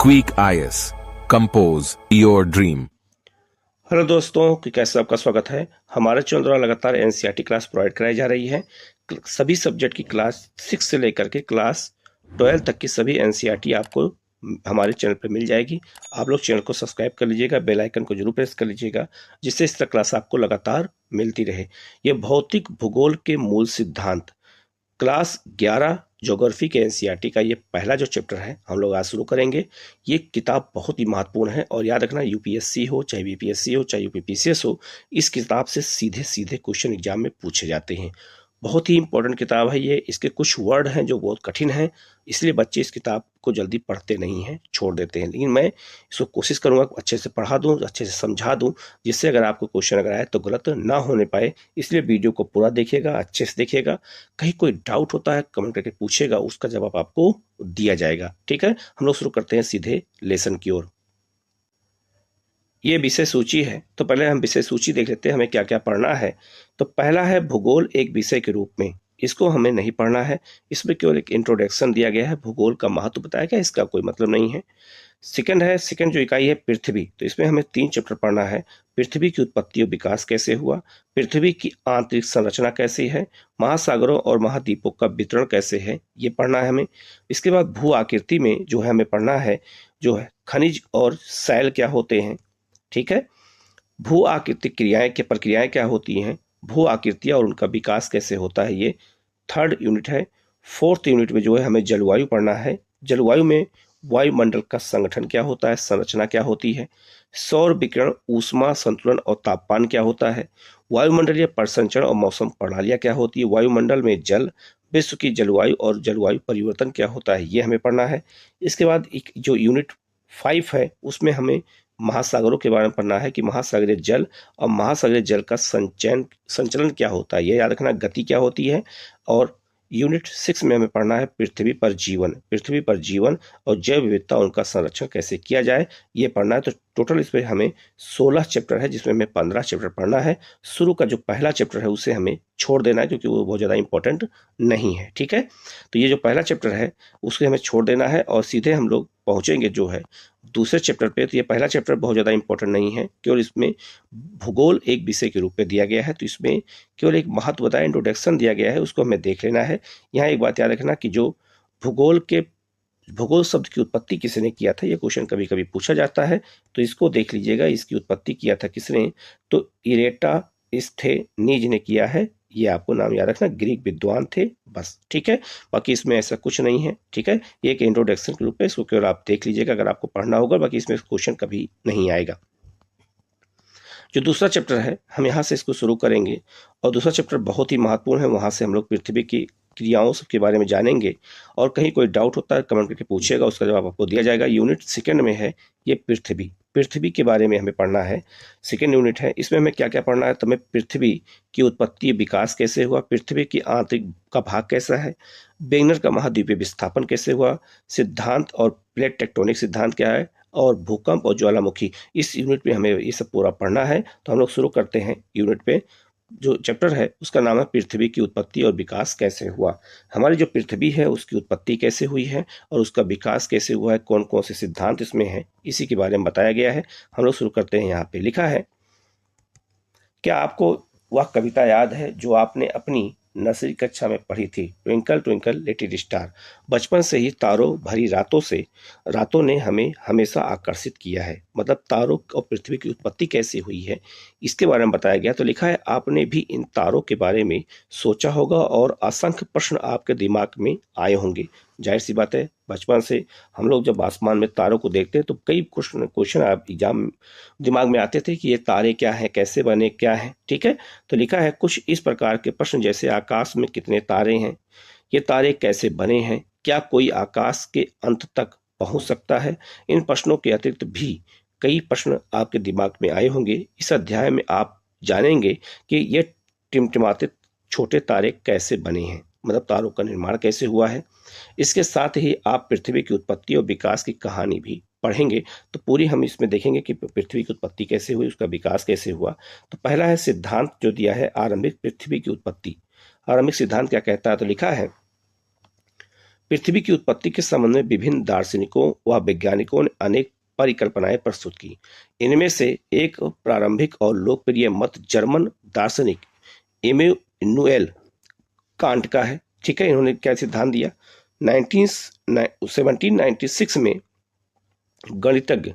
Queek IS. Compose your dream. Hello दोस्तों, कैसे आपका स्वागत है। हमारे चैनल द्वारा लगातार एनसीईआरटी क्लास प्रोवाइड कराई जा रही है। सभी सब्जेक्ट की क्लास 6 से लेकर के क्लास 12 तक की सभी एनसीईआरटी आपको हमारे चैनल पर मिल जाएगी। आप लोग चैनल को सब्सक्राइब कर लीजिएगा, बेल आइकन को जरूर प्रेस कर लीजिएगा, जिससे इस तरह क्लास आपको लगातार मिलती रहे। ये भौतिक भूगोल के मूल सिद्धांत क्लास 11 ज्योग्राफी के एनसीईआरटी का ये पहला जो चैप्टर है हम लोग आज शुरू करेंगे। ये किताब बहुत ही महत्वपूर्ण है और याद रखना, यूपीएससी हो चाहे बीपीएससी हो चाहे यूपीपीसीएस हो, इस किताब से सीधे सीधे क्वेश्चन एग्जाम में पूछे जाते हैं। बहुत ही इंपॉर्टेंट किताब है ये। इसके कुछ वर्ड हैं जो बहुत कठिन हैं, इसलिए बच्चे इस किताब को जल्दी पढ़ते नहीं हैं, छोड़ देते हैं। लेकिन मैं इसको कोशिश करूंगा अच्छे से पढ़ा दूं, अच्छे से समझा दूं, जिससे अगर आपको क्वेश्चन अगर आए तो गलत ना होने पाए। इसलिए वीडियो को पूरा देखिएगा, अच्छे से देखिएगा। कहीं कोई डाउट होता है कमेंट करके पूछेगा, उसका जवाब आपको दिया जाएगा। ठीक है, हम लोग शुरू करते हैं सीधे लेसन की ओर। ये विषय सूची है, तो पहले हम विषय सूची देख लेते हैं हमें क्या क्या पढ़ना है। तो पहला है भूगोल एक विषय के रूप में। इसको हमें नहीं पढ़ना है, इसमें केवल एक इंट्रोडक्शन दिया गया है, भूगोल का महत्व बताया गया, इसका कोई मतलब नहीं है। सेकंड जो इकाई है पृथ्वी, तो इसमें हमें 3 चैप्टर पढ़ना है। पृथ्वी की उत्पत्ति और विकास कैसे हुआ, पृथ्वी की आंतरिक संरचना कैसी है, महासागरों और महाद्वीपों का वितरण कैसे है, ये पढ़ना है हमें। इसके बाद भू आकृति में जो है हमें पढ़ना है, जो है खनिज और शैल क्या होते हैं। ठीक है, भू आकृतिक क्रियाएं के प्रक्रियाएं क्या होती हैं, भू आकृतियां और उनका विकास कैसे होता है, ये 3rd यूनिट है। 4th यूनिट में जो है हमें जलवायु पढ़ना है। जलवायु में वायुमंडल का संगठन क्या होता है, संरचना क्या होती है, सौर विकिरण, ऊष्मा संतुलन और तापमान क्या होता है, वायुमंडलीय परिसंचरण और मौसम प्रणालियां क्या होती है, वायुमंडल में जल, विश्व की जलवायु और जलवायु परिवर्तन क्या होता है, ये हमें पढ़ना है। इसके बाद एक जो यूनिट 5 है उसमें हमें महासागरों के बारे में पढ़ना है कि महासागरीय जल और महासागरीय जल का संचलन क्या होता है, ये याद रखना, गति क्या होती है। और यूनिट 6 में हमें पढ़ना है पृथ्वी पर जीवन और जैव विविधता, उनका संरक्षण कैसे किया जाए, ये पढ़ना है। तो टोटल इसमें हमें 16 चैप्टर है, जिसमें हमें 15 चैप्टर पढ़ना है। शुरू का जो पहला चैप्टर है उसे हमें छोड़ देना है, क्योंकि वो बहुत ज़्यादा इंपॉर्टेंट नहीं है। ठीक है, तो ये जो पहला चैप्टर है उसको हमें छोड़ देना है और सीधे हम लोग पहुंचेंगे जो है दूसरे चैप्टर पे। तो ये पहला चैप्टर बहुत ज़्यादा इंपॉर्टेंट नहीं है, केवल इसमें भूगोल एक विषय के रूप में दिया गया है, तो इसमें केवल एक महत्व बताया, इंट्रोडक्शन दिया गया है, उसको हमें देख लेना है। यहाँ एक बात याद रखना कि जो भूगोल शब्द की उत्पत्ति किसने किया था, ये क्वेश्चन कभी कभी पूछा जाता है, तो इसको देख लीजिएगा। इसकी उत्पत्ति किया था किसने, तो इरेटास्थेनीज ने किया है। ये आपको नाम याद रखना, ग्रीक विद्वान थे, बस। ठीक है, बाकी इसमें ऐसा कुछ नहीं है। ठीक है, ये एक इंट्रोडक्शन के रूप में, इसको केवल आप देख लीजिएगा अगर आपको पढ़ना होगा, बाकी इसमें क्वेश्चन कभी नहीं आएगा। जो दूसरा चैप्टर है हम यहाँ से इसको शुरू करेंगे और दूसरा चैप्टर बहुत ही महत्वपूर्ण है। वहाँ से हम लोग पृथ्वी की क्रियाओं के बारे में जानेंगे और कहीं कोई डाउट होता है कमेंट करके पूछेगा, उसका जवाब आपको दिया जाएगा। यूनिट 2 में है ये पृथ्वी के बारे में हमें पढ़ना है। 2nd यूनिट है, इसमें हमें क्या क्या पढ़ना है, तो हमें पृथ्वी की उत्पत्ति विकास कैसे हुआ, पृथ्वी की आंतरिक का भाग कैसा है, वेगनर का महाद्वीपीय विस्थापन कैसे हुआ, सिद्धांत और प्लेट टेक्टोनिक सिद्धांत क्या है, और भूकंप और ज्वालामुखी। इस यूनिट में हमें ये सब पूरा पढ़ना है। तो हम लोग शुरू करते हैं यूनिट पे। जो चैप्टर है उसका नाम है पृथ्वी की उत्पत्ति और विकास कैसे हुआ। हमारी जो पृथ्वी है उसकी उत्पत्ति कैसे हुई है और उसका विकास कैसे हुआ है, कौन कौन से सिद्धांत इसमें हैं, इसी के बारे में बताया गया है। हम लोग शुरू करते हैं। यहाँ पे लिखा है, क्या आपको वह कविता याद है जो आपने अपनी नर्सरी कक्षा में पढ़ी थी, ट्विंकल ट्विंकल लिटिल स्टार। बचपन से ही तारों भरी रातों ने हमें हमेशा आकर्षित किया है। मतलब तारों और पृथ्वी की उत्पत्ति कैसे हुई है इसके बारे में बताया गया। तो लिखा है, आपने भी इन तारों के बारे में सोचा होगा और असंख्य प्रश्न आपके दिमाग में आए होंगे। जाहिर सी बात है, बचपन से हम लोग जब आसमान में तारों को देखते हैं तो कई क्वेश्चन आप एग्जाम दिमाग में आते थे कि ये तारे क्या हैं, कैसे बने, क्या है। ठीक है, तो लिखा है कुछ इस प्रकार के प्रश्न जैसे आकाश में कितने तारे हैं, ये तारे कैसे बने हैं, क्या कोई आकाश के अंत तक पहुंच सकता है। इन प्रश्नों के अतिरिक्त भी कई प्रश्न आपके दिमाग में आए होंगे। इस अध्याय में आप जानेंगे कि ये टिमटिमाते छोटे तारे कैसे बने हैं, मतलब तारों का निर्माण कैसे हुआ है। इसके साथ ही आप पृथ्वी की उत्पत्ति और विकास की कहानी भी पढ़ेंगे। तो पूरी हम इसमें देखेंगे कि पृथ्वी की उत्पत्ति कैसे हुई, उसका विकास कैसे हुआ। तो पहला है सिद्धांत जो दिया है, आरंभिक पृथ्वी की उत्पत्ति। आरंभिक सिद्धांत क्या कहता है, तो लिखा है, पृथ्वी की उत्पत्ति के संबंध में विभिन्न दार्शनिकों व वैज्ञानिकों ने अनेक परिकल्पनाएं प्रस्तुत की। इनमें से एक प्रारंभिक और लोकप्रिय मत जर्मन दार्शनिक इमैनुएल कांट का है। ठीक है, इन्होंने क्या सिद्धांत दिया? 1796 में गणितज्ञ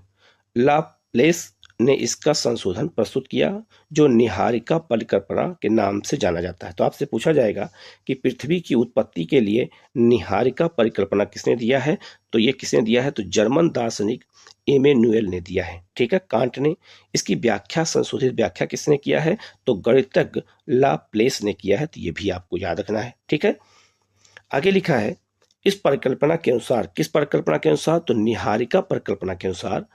लाप्लेस ने इसका संशोधन प्रस्तुत किया, जो निहारिका परिकल्पना के नाम से जाना जाता है। तो आपसे पूछा जाएगा कि पृथ्वी की उत्पत्ति के लिए निहारिका परिकल्पना किसने दिया है? तो ये किसने दिया है? तो जर्मन दार्शनिक इमैनुएल ने दिया है। ठीक है, कांट ने। इसकी व्याख्या, संशोधित व्याख्या किसने किया है? तो गणितज्ञ लाप्लेस ने किया है। तो ये भी आपको याद रखना है। ठीक है, आगे लिखा है, इस परिकल्पना के अनुसार, किस परिकल्पना के अनुसार? तो निहारिका परिकल्पना के अनुसार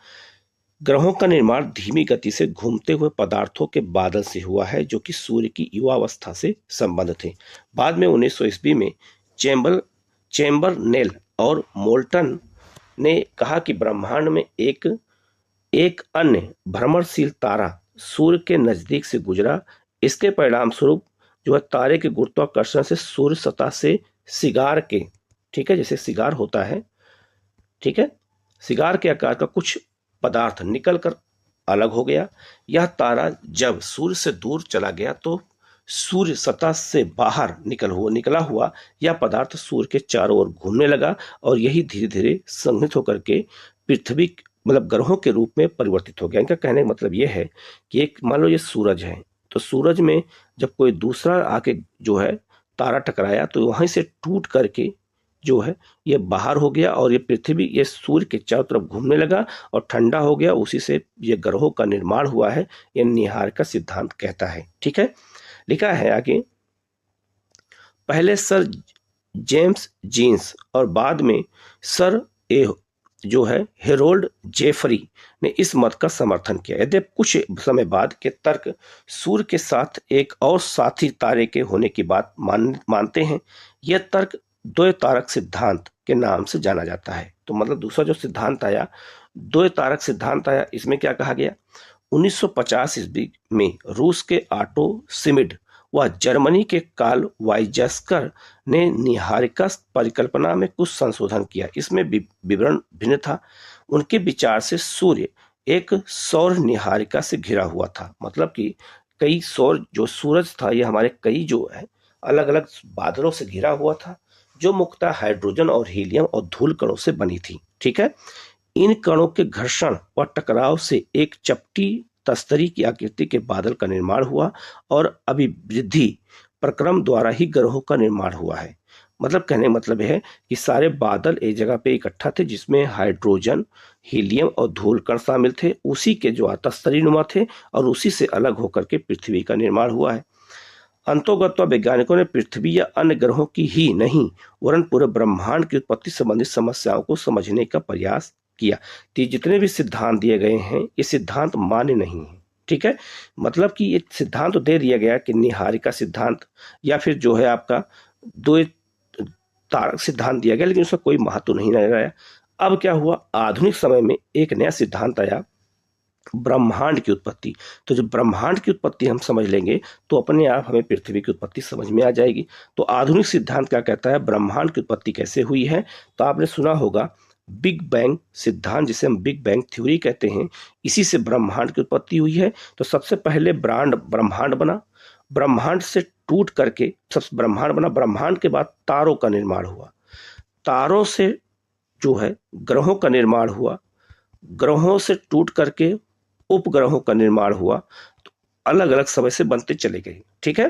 ग्रहों का निर्माण धीमी गति से घूमते हुए पदार्थों के बादल से हुआ है, जो कि सूर्य की युवावस्था से संबंध थे। बाद में 1900 ईस्वी में चेम्बरनेल और मोल्टन ने कहा कि ब्रह्मांड में एक अन्य भ्रमणशील तारा सूर्य के नजदीक से गुजरा। इसके परिणाम स्वरूप जो है तारे के गुरुत्वाकर्षण से सूर्य सतह से सिगार के, ठीक है, जैसे सिगार होता है, ठीक है, सिगार के आकार का कुछ पदार्थ निकलकर अलग हो गया। यह तारा जब सूर्य से दूर चला गया तो सूर्य सतह से बाहर निकला हुआ यह पदार्थ सूर्य के चारों ओर घूमने लगा और यही धीरे धीरे संघनित होकर के पृथ्वी मतलब ग्रहों के रूप में परिवर्तित हो गया। इनका कहने का मतलब यह है कि एक मान लो ये सूरज है, तो सूरज में जब कोई दूसरा आके जो है तारा टकराया तो वहीं से टूट करके जो है ये बाहर हो गया और ये पृथ्वी ये सूर्य के चारों तरफ घूमने लगा और ठंडा हो गया। उसी से ये ग्रहों का निर्माण हुआ है, ये निहारिका सिद्धांत कहता है। ठीक है, लिखा है आगे, पहले सर जेम्स जीन्स और बाद में सर जो है हेरोल्ड जेफरी ने इस मत का समर्थन किया। यदि कुछ समय बाद के तर्क सूर्य के साथ एक और साथी तारे के होने की बात मानते हैं। यह तर्क द्वैतारक सिद्धांत के नाम से जाना जाता है। तो मतलब दूसरा जो सिद्धांत आया, द्वैतारक सिद्धांत आया, इसमें क्या कहा गया? 1950 ईस्वी में रूस के ऑटो शिमिड व जर्मनी के कार्ल वाइजस्कर ने निहारिका परिकल्पना में कुछ संशोधन किया। इसमें विवरण भिन्न था। उनके विचार से सूर्य एक सौर निहारिका से घिरा हुआ था, मतलब कि कई सौर जो सूरज था ये हमारे कई जो है अलग अलग बादलों से घिरा हुआ था, जो मुख्यतः हाइड्रोजन और हीलियम और धूल कणों से बनी थी। ठीक है, इन कणों के घर्षण व टकराव से एक चपटी तस्तरी की आकृति के बादल का निर्माण हुआ और अभिवृद्धि प्रक्रम द्वारा ही ग्रहों का निर्माण हुआ है। मतलब कहने का मतलब है कि सारे बादल एक जगह पे इकट्ठा थे जिसमें हाइड्रोजन, हीलियम और धूल कण शामिल थे, उसी के जो तस्तरी नुमा थे और उसी से अलग होकर के पृथ्वी का निर्माण हुआ है। अंतोगत्वा वैज्ञानिकों ने पृथ्वी या अन्य ग्रहों की ही नहीं वरन पूरे ब्रह्मांड की उत्पत्ति संबंधित समस्याओं को समझने का प्रयास किया। तो जितने भी सिद्धांत दिए गए हैं ये सिद्धांत मान्य नहीं है। ठीक है, मतलब कि ये सिद्धांत तो दे दिया गया कि निहारिका सिद्धांत या फिर जो है आपका द्वैतारक सिद्धांत दिया गया, लेकिन उसका कोई महत्व नहीं नजर आया। अब क्या हुआ, आधुनिक समय में एक नया सिद्धांत आया, ब्रह्मांड की उत्पत्ति। तो जब ब्रह्मांड की उत्पत्ति हम समझ लेंगे तो अपने आप हमें पृथ्वी की उत्पत्ति समझ में आ जाएगी। तो आधुनिक सिद्धांत क्या कहता है, ब्रह्मांड की उत्पत्ति कैसे हुई है? तो आपने सुना होगा बिग बैंग सिद्धांत, जिसे हम बिग बैंग थ्योरी कहते हैं, इसी से ब्रह्मांड की उत्पत्ति हुई है। तो सबसे पहले ब्रह्मांड बना, ब्रह्मांड से टूट करके सबसे ब्रह्मांड बना, ब्रह्मांड के बाद तारों का निर्माण हुआ, तारों से जो है ग्रहों का निर्माण हुआ, ग्रहों से टूट करके उपग्रहों का निर्माण हुआ, तो अलग अलग समय से बनते चले गए। ठीक है,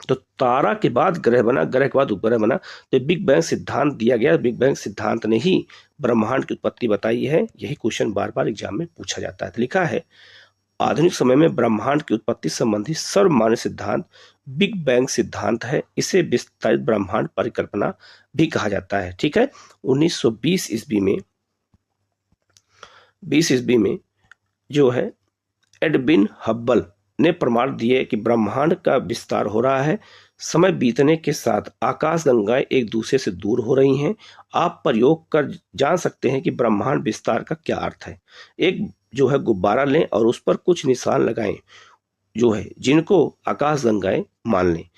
तो तारा के बाद ग्रह बना, ग्रह के बाद उपग्रह बना। तो बिग बैंग सिद्धांत दिया गया, बिग बैंग सिद्धांत ने ही ब्रह्मांड की उत्पत्ति बताई है। यही क्वेश्चन बार बार एग्जाम में पूछा जाता है। तो लिखा है, आधुनिक समय में ब्रह्मांड की उत्पत्ति संबंधी सर्वमान्य सिद्धांत बिग बैंग सिद्धांत है। इसे विस्तारित ब्रह्मांड परिकल्पना भी कहा जाता है। ठीक है, 1920 ईस्वी में जो है एडविन हब्बल ने प्रमाण दिए कि ब्रह्मांड का विस्तार हो रहा है। समय बीतने के साथ आकाशगंगाएं एक दूसरे से दूर हो रही हैं। आप प्रयोग कर जान सकते हैं कि ब्रह्मांड विस्तार का क्या अर्थ है। एक जो है गुब्बारा लें और उस पर कुछ निशान लगाएं जो है जिनको आकाशगंगाएं मान लें।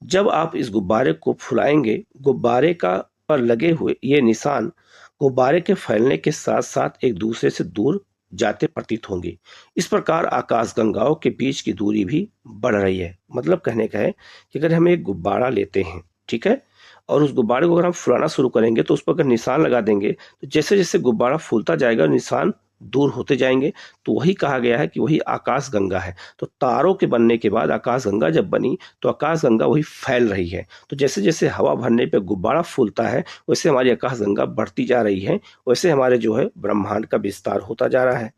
जब आप इस गुब्बारे को फुलाएंगे, गुब्बारे का पर लगे हुए ये निशान गुब्बारे के फैलने के साथ साथ एक दूसरे से दूर जाते प्रतीत होंगे। इस प्रकार आकाशगंगाओं के बीच की दूरी भी बढ़ रही है। मतलब कहने का है कि अगर हम एक गुब्बारा लेते हैं, ठीक है, और उस गुब्बारे को अगर हम फुलाना शुरू करेंगे तो उस पर अगर निशान लगा देंगे तो जैसे जैसे गुब्बारा फूलता जाएगा निशान दूर होते जाएंगे। तो वही कहा गया है कि वही आकाशगंगा है। तो तारों के बनने के बाद आकाशगंगा जब बनी तो आकाशगंगा वही फैल रही है। तो जैसे जैसे हवा भरने पे गुब्बारा फूलता है वैसे हमारी आकाशगंगा बढ़ती जा रही है, वैसे हमारे जो है ब्रह्मांड का विस्तार होता जा रहा है।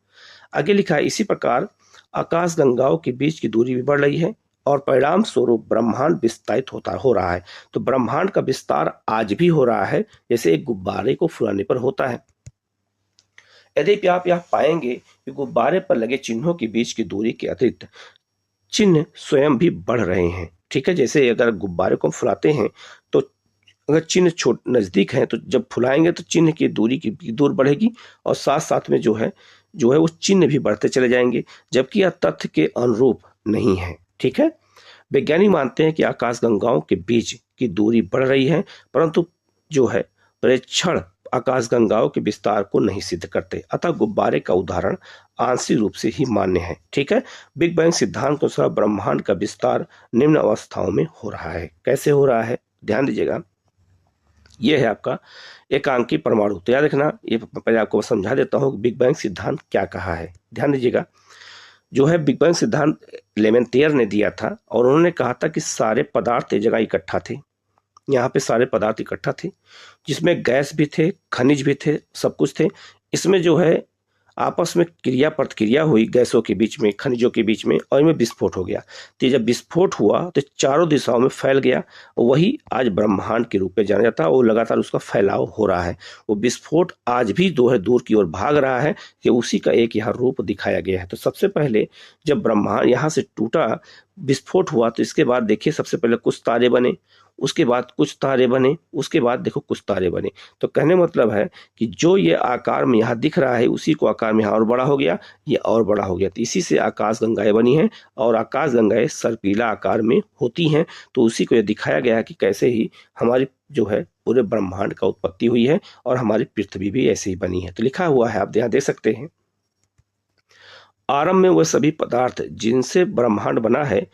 आगे लिखा है इसी प्रकार आकाशगंगाओं के बीच की दूरी भी बढ़ रही है और परिणाम स्वरूप ब्रह्मांड विस्तारित हो रहा है। तो ब्रह्मांड का विस्तार आज भी हो रहा है जैसे एक गुब्बारे को फुलाने पर होता है। यद्यपि आप यह पाएंगे कि गुब्बारे पर लगे चिन्हों के बीच की दूरी के अतिरिक्त चिन्ह स्वयं भी बढ़ रहे हैं। ठीक है, जैसे अगर गुब्बारे को फुलाते हैं तो अगर चिन्ह नजदीक है तो जब फुलाएंगे तो चिन्ह की दूरी की दूर बढ़ेगी और साथ साथ में जो है वो चिन्ह भी बढ़ते चले जाएंगे, जबकि यह तथ्य के अनुरूप नहीं है। ठीक है, वैज्ञानिक मानते हैं कि आकाशगंगाओं के बीच की दूरी बढ़ रही है, परंतु जो है प्रेक्षण आकाशगंगाओं के विस्तार को नहीं सिद्ध करते, अतः गुब्बारे का उदाहरण आंशिक रूप से ही मान्य है। ठीक है, बिग बैंग सिद्धांत के अनुसार ब्रह्मांड का विस्तार निम्न अवस्थाओं में हो रहा है। कैसे हो रहा है, ध्यान दीजिएगा। यह है आपका एकांकी परमाणु। तो याद रखना, ये पहले आपको समझा देता हूँ बिग बैंग सिद्धांत क्या कहा है। ध्यान दीजिएगा, जो है बिग बैंग सिद्धांत लेमेंटियर ने दिया था और उन्होंने कहा था कि सारे पदार्थ एक जगह इकट्ठा थे। यहाँ पे सारे पदार्थ इकट्ठा थे जिसमें गैस भी थे, खनिज भी थे, सब कुछ थे। इसमें जो है आपस में क्रिया प्रतिक्रिया हुई गैसों के बीच में, खनिजों के बीच में, और इनमें विस्फोट हो गया। तो जब विस्फोट हुआ तो चारों दिशाओं में फैल गया, वही आज ब्रह्मांड के रूप में जाना जाता है और लगातार उसका फैलाव हो रहा है। वो विस्फोट आज भी जो है दूर की ओर भाग रहा है कि उसी का एक यहाँ रूप दिखाया गया है। तो सबसे पहले जब ब्रह्मांड यहाँ से टूटा, विस्फोट हुआ, तो इसके बाद देखिए सबसे पहले कुछ तारे बने, उसके बाद कुछ तारे बने, उसके बाद देखो कुछ तारे बने। तो कहने मतलब है कि जो ये आकार में यहाँ दिख रहा है उसी को आकार में यहाँ और बड़ा हो गया, ये और बड़ा हो गया। तो इसी से आकाशगंगाएं बनी हैं और आकाशगंगाएं सर्पिला आकार में होती हैं। तो उसी को ये दिखाया गया है कि कैसे ही हमारी जो है पूरे ब्रह्मांड का उत्पत्ति हुई है और हमारी पृथ्वी भी ऐसे ही बनी है। तो लिखा हुआ है, आप यहाँ देख सकते हैं, आरंभ में वह सभी पदार्थ जिनसे ब्रह्मांड बना है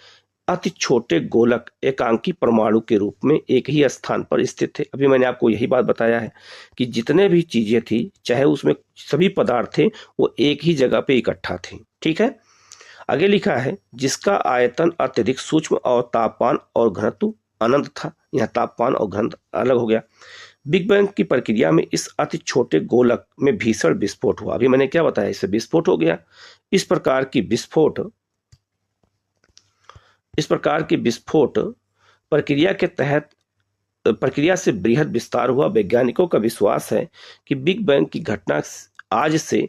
अति छोटे गोलक एकांकी परमाणु के रूप में एक ही स्थान पर स्थित थे। अभी मैंने आपको यही बात बताया है कि जितने भी चीजें थी, चाहे उसमें सभी पदार्थ थे, वो एक ही जगह पे इकट्ठा थे। ठीक है, आगे लिखा है जिसका आयतन अत्यधिक सूक्ष्म और तापमान और घनत्व अनंत था। यह तापमान और घनत्व अलग हो गया। बिग बैंग की प्रक्रिया में इस अति छोटे गोलक में भीषण विस्फोट हुआ। अभी मैंने क्या बताया, इससे विस्फोट हो गया। इस प्रकार की विस्फोट प्रक्रिया के तहत प्रक्रिया से बृहद विस्तार हुआ। वैज्ञानिकों का विश्वास है कि बिग बैंग की घटना आज से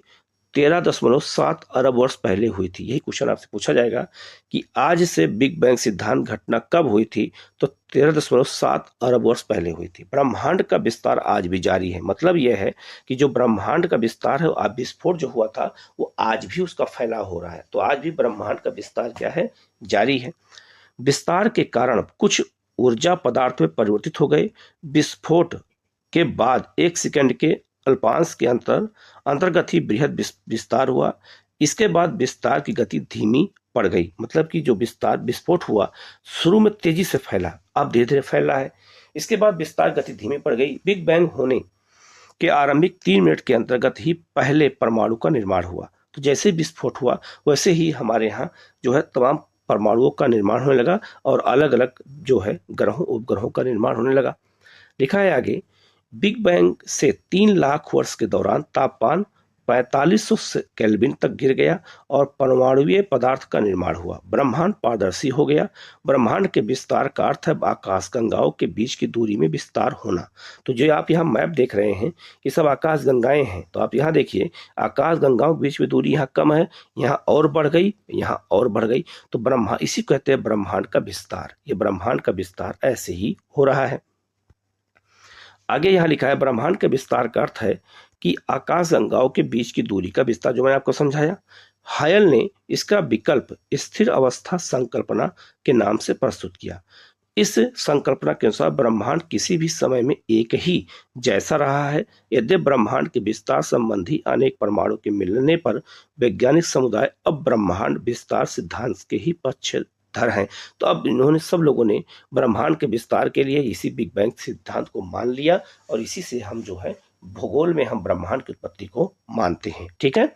13.7 अरब वर्ष पहले हुई थी। यही क्वेश्चन आपसे पूछा जाएगा कि आज से बिग बैंग सिद्धांत घटना कब हुई थी, तो 13.7 अरब वर्ष पहले हुई थी। ब्रह्मांड का विस्तार आज भी जारी है। मतलब यह है कि जो ब्रह्मांड का विस्तार है, विस्फोट जो हुआ था, वो आज भी उसका फैलाव हो रहा है। तो आज भी ब्रह्मांड का विस्तार क्या है, जारी है। विस्तार के कारण कुछ ऊर्जा पदार्थ में परिवर्तित हो गए। विस्फोट के बाद 1 सेकंड के अल्पांश के अंतर्गत ही बृहद विस्तार हुआ। इसके बाद विस्तार की गति धीमी पड़ गई। मतलब कि जो विस्फोट हुआ शुरू में तेजी से फैला, अब धीरे धीरे फैल रहा है। इसके बाद विस्तार गति धीमी पड़ गई। बिग बैंग होने के आरंभिक 3 मिनट के अंतर्गत ही पहले परमाणु का निर्माण हुआ। तो जैसे विस्फोट हुआ वैसे ही हमारे यहाँ जो है तमाम परमाणुओं का निर्माण होने लगा और अलग अलग जो है ग्रहों उपग्रहों का निर्माण होने लगा। लिखा है आगे, बिग बैंग से 3 लाख वर्ष के दौरान तापमान 4500 केल्विन तक गिर गया और परमाणुीय पदार्थ का निर्माण हुआ। ब्रह्मांड पारदर्शी हो गया। ब्रह्मांड के विस्तार का अर्थ है आकाशगंगाओं के बीच की दूरी में विस्तार होना। तो जो आप यहाँ मैप देख रहे हैं ये सब आकाशगंगाएं हैं। तो आप यहाँ देखिए, आकाशगंगाओं के बीच में दूरी यहाँ कम है, यहाँ और बढ़ गई, यहाँ और बढ़ गई। तो इसी कहते हैं ब्रह्मांड का विस्तार। ये ब्रह्मांड का विस्तार ऐसे ही हो रहा है। आगे यहाँ लिखा है, ब्रह्मांड के विस्तार का अर्थ है कि आकाशगंगाओं के बीच की दूरी का विस्तार, जो मैंने आपको समझाया। हायल ने इसका विकल्प स्थिर अवस्था संकल्पना के नाम से प्रस्तुत किया। इस संकल्पना के अनुसार ब्रह्मांड किसी भी समय में एक ही जैसा रहा है। यद्यपि ब्रह्मांड के विस्तार संबंधी अनेक प्रमाणों के मिलने पर वैज्ञानिक समुदाय अब ब्रह्मांड विस्तार सिद्धांत के ही पक्षधर हैं। तो अब इन्होंने सब लोगों ने ब्रह्मांड के विस्तार के लिए इसी बिग बैंग सिद्धांत को मान लिया और इसी से हम जो है भूगोल में हम ब्रह्मांड की उत्पत्ति को मानते हैं। ठीक है,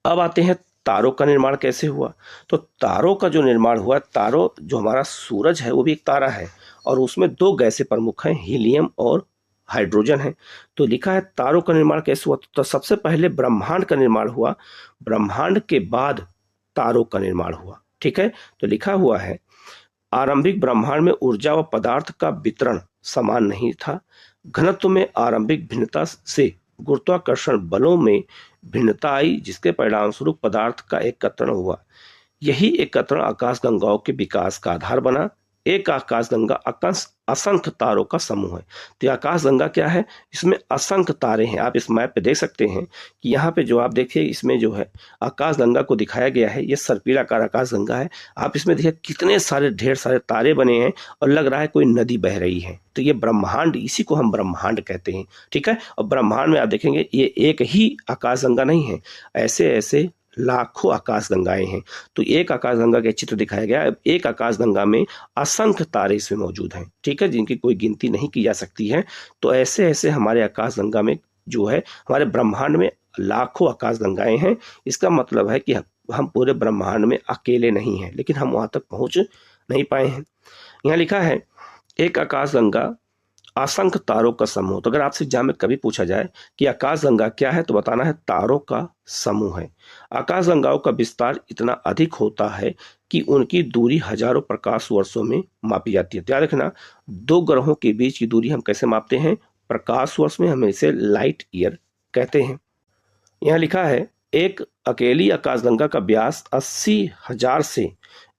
अब आते हैं तारों का निर्माण कैसे हुआ। तो तारों का जो निर्माण हुआ, तारों जो हमारा सूरज है वो भी एक तारा है और उसमें दो गैसें प्रमुख हैं, हीलियम और हाइड्रोजन है। तो लिखा है तारों का निर्माण कैसे हुआ। तो सबसे पहले ब्रह्मांड का निर्माण हुआ, ब्रह्मांड के बाद तारों का निर्माण हुआ। ठीक है, तो लिखा हुआ है आरंभिक ब्रह्मांड में ऊर्जा व पदार्थ का वितरण समान नहीं था। घनत्व में आरंभिक भिन्नता से गुरुत्वाकर्षण बलों में भिन्नता आई, जिसके परिणाम स्वरूप पदार्थ का एकत्रण हुआ। यही एकत्रण आकाशगंगाओं के विकास का आधार बना। एक आकाशगंगा असंख्य तारों का समूह है। तो आकाशगंगा क्या है, इसमें असंख्य तारे हैं। आप इस मैप पे देख सकते हैं कि यहाँ पे जो आप देखिए इसमें जो है आकाशगंगा को दिखाया गया है, ये सर्पिलाकार आकाशगंगा है। आप इसमें देखिए कितने सारे ढेर सारे तारे बने हैं और लग रहा है कोई नदी बह रही है। तो ये ब्रह्मांड, इसी को हम ब्रह्मांड कहते हैं। ठीक है, और ब्रह्मांड में आप देखेंगे ये एक ही आकाशगंगा नहीं है, ऐसे ऐसे लाखों आकाशगंगाएं हैं। तो एक आकाशगंगा के चित्र दिखाया गया है। एक आकाशगंगा में असंख्य तारे इसमें मौजूद हैं। ठीक है, जिनकी कोई गिनती नहीं की जा सकती है। तो ऐसे ऐसे हमारे आकाशगंगा में जो है, हमारे ब्रह्मांड में लाखों आकाशगंगाएं हैं। इसका मतलब है कि हम पूरे ब्रह्मांड में अकेले नहीं हैं, लेकिन हम वहां तक पहुंच नहीं पाए हैं। यहाँ लिखा है एक आकाशगंगा असंख्य तारों का समूह। तो अगर आपसे एग्जाम में कभी पूछा जाए कि आकाशगंगा क्या है, तो बताना है तारों का समूह है। आकाशगंगाओं का विस्तार इतना अधिक होता है कि उनकी दूरी हजारों प्रकाश वर्षों में मापी जाती है। तो याद रखना, दो ग्रहों के बीच की दूरी हम कैसे मापते हैं, प्रकाश वर्ष में। हम इसे लाइट ईयर कहते हैं। यहाँ लिखा है एक अकेली आकाशगंगा का व्यास 80,000 से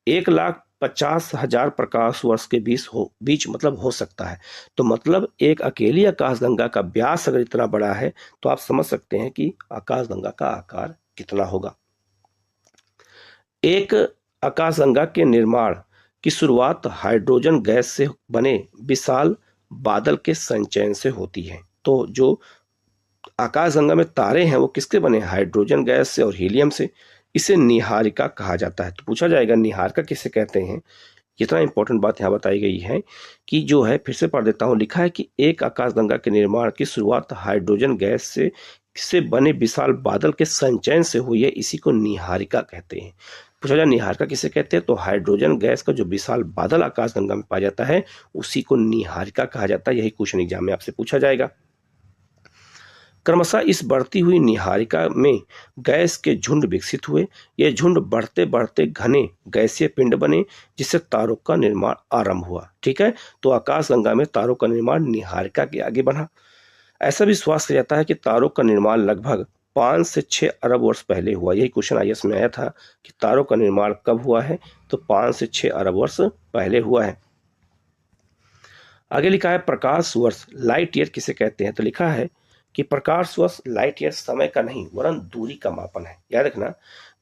1,50,000 प्रकाश वर्ष के बीच मतलब हो सकता है। तो मतलब एक अकेली आकाशगंगा का व्यास अगर इतना बड़ा है तो आप समझ सकते हैं कि आकाशगंगा का आकार कितना होगा। एक आकाशगंगा के निर्माण की शुरुआत हाइड्रोजन गैस से बने विशाल बादल के संचयन से होती है। तो जो आकाशगंगा में तारे हैं वो किसके बने, हाइड्रोजन गैस से और हीलियम से। इसे निहारिका कहा जाता है। तो पूछा जाएगा निहारिका किसे कहते हैं। कितना इंपॉर्टेंट बात यहाँ बताई गई है कि जो है, फिर से पढ़ देता हूँ। लिखा है कि एक आकाशगंगा के निर्माण की शुरुआत हाइड्रोजन गैस से बने विशाल बादल के संचयन से हुई है, इसी को निहारिका कहते हैं। पूछा जाए निहारिका किसे कहते हैं, तो हाइड्रोजन गैस का जो विशाल बादल आकाशगंगा में पाया जाता है उसी को निहारिका कहा जाता है। यही क्वेश्चन एग्जाम में आपसे पूछा जाएगा। क्रमशः इस बढ़ती हुई निहारिका में गैस के झुंड विकसित हुए। ये झुंड बढ़ते बढ़ते घने गैसीय पिंड बने, जिससे तारों का निर्माण आरंभ हुआ। ठीक है, तो आकाशगंगा में तारों का निर्माण निहारिका के आगे बढ़ा। ऐसा विश्वास किया जाता है कि तारों का निर्माण लगभग 5 से 6 अरब वर्ष पहले हुआ। यही क्वेश्चन आईएएस में आया था कि तारों का निर्माण कब हुआ है, तो 5 से 6 अरब वर्ष पहले हुआ है। आगे लिखा है प्रकाश वर्ष लाइट ईयर किसे कहते हैं। तो लिखा है कि प्रकाश वर्ष लाइट ईयर समय का नहीं वरन दूरी का मापन है। याद रखना,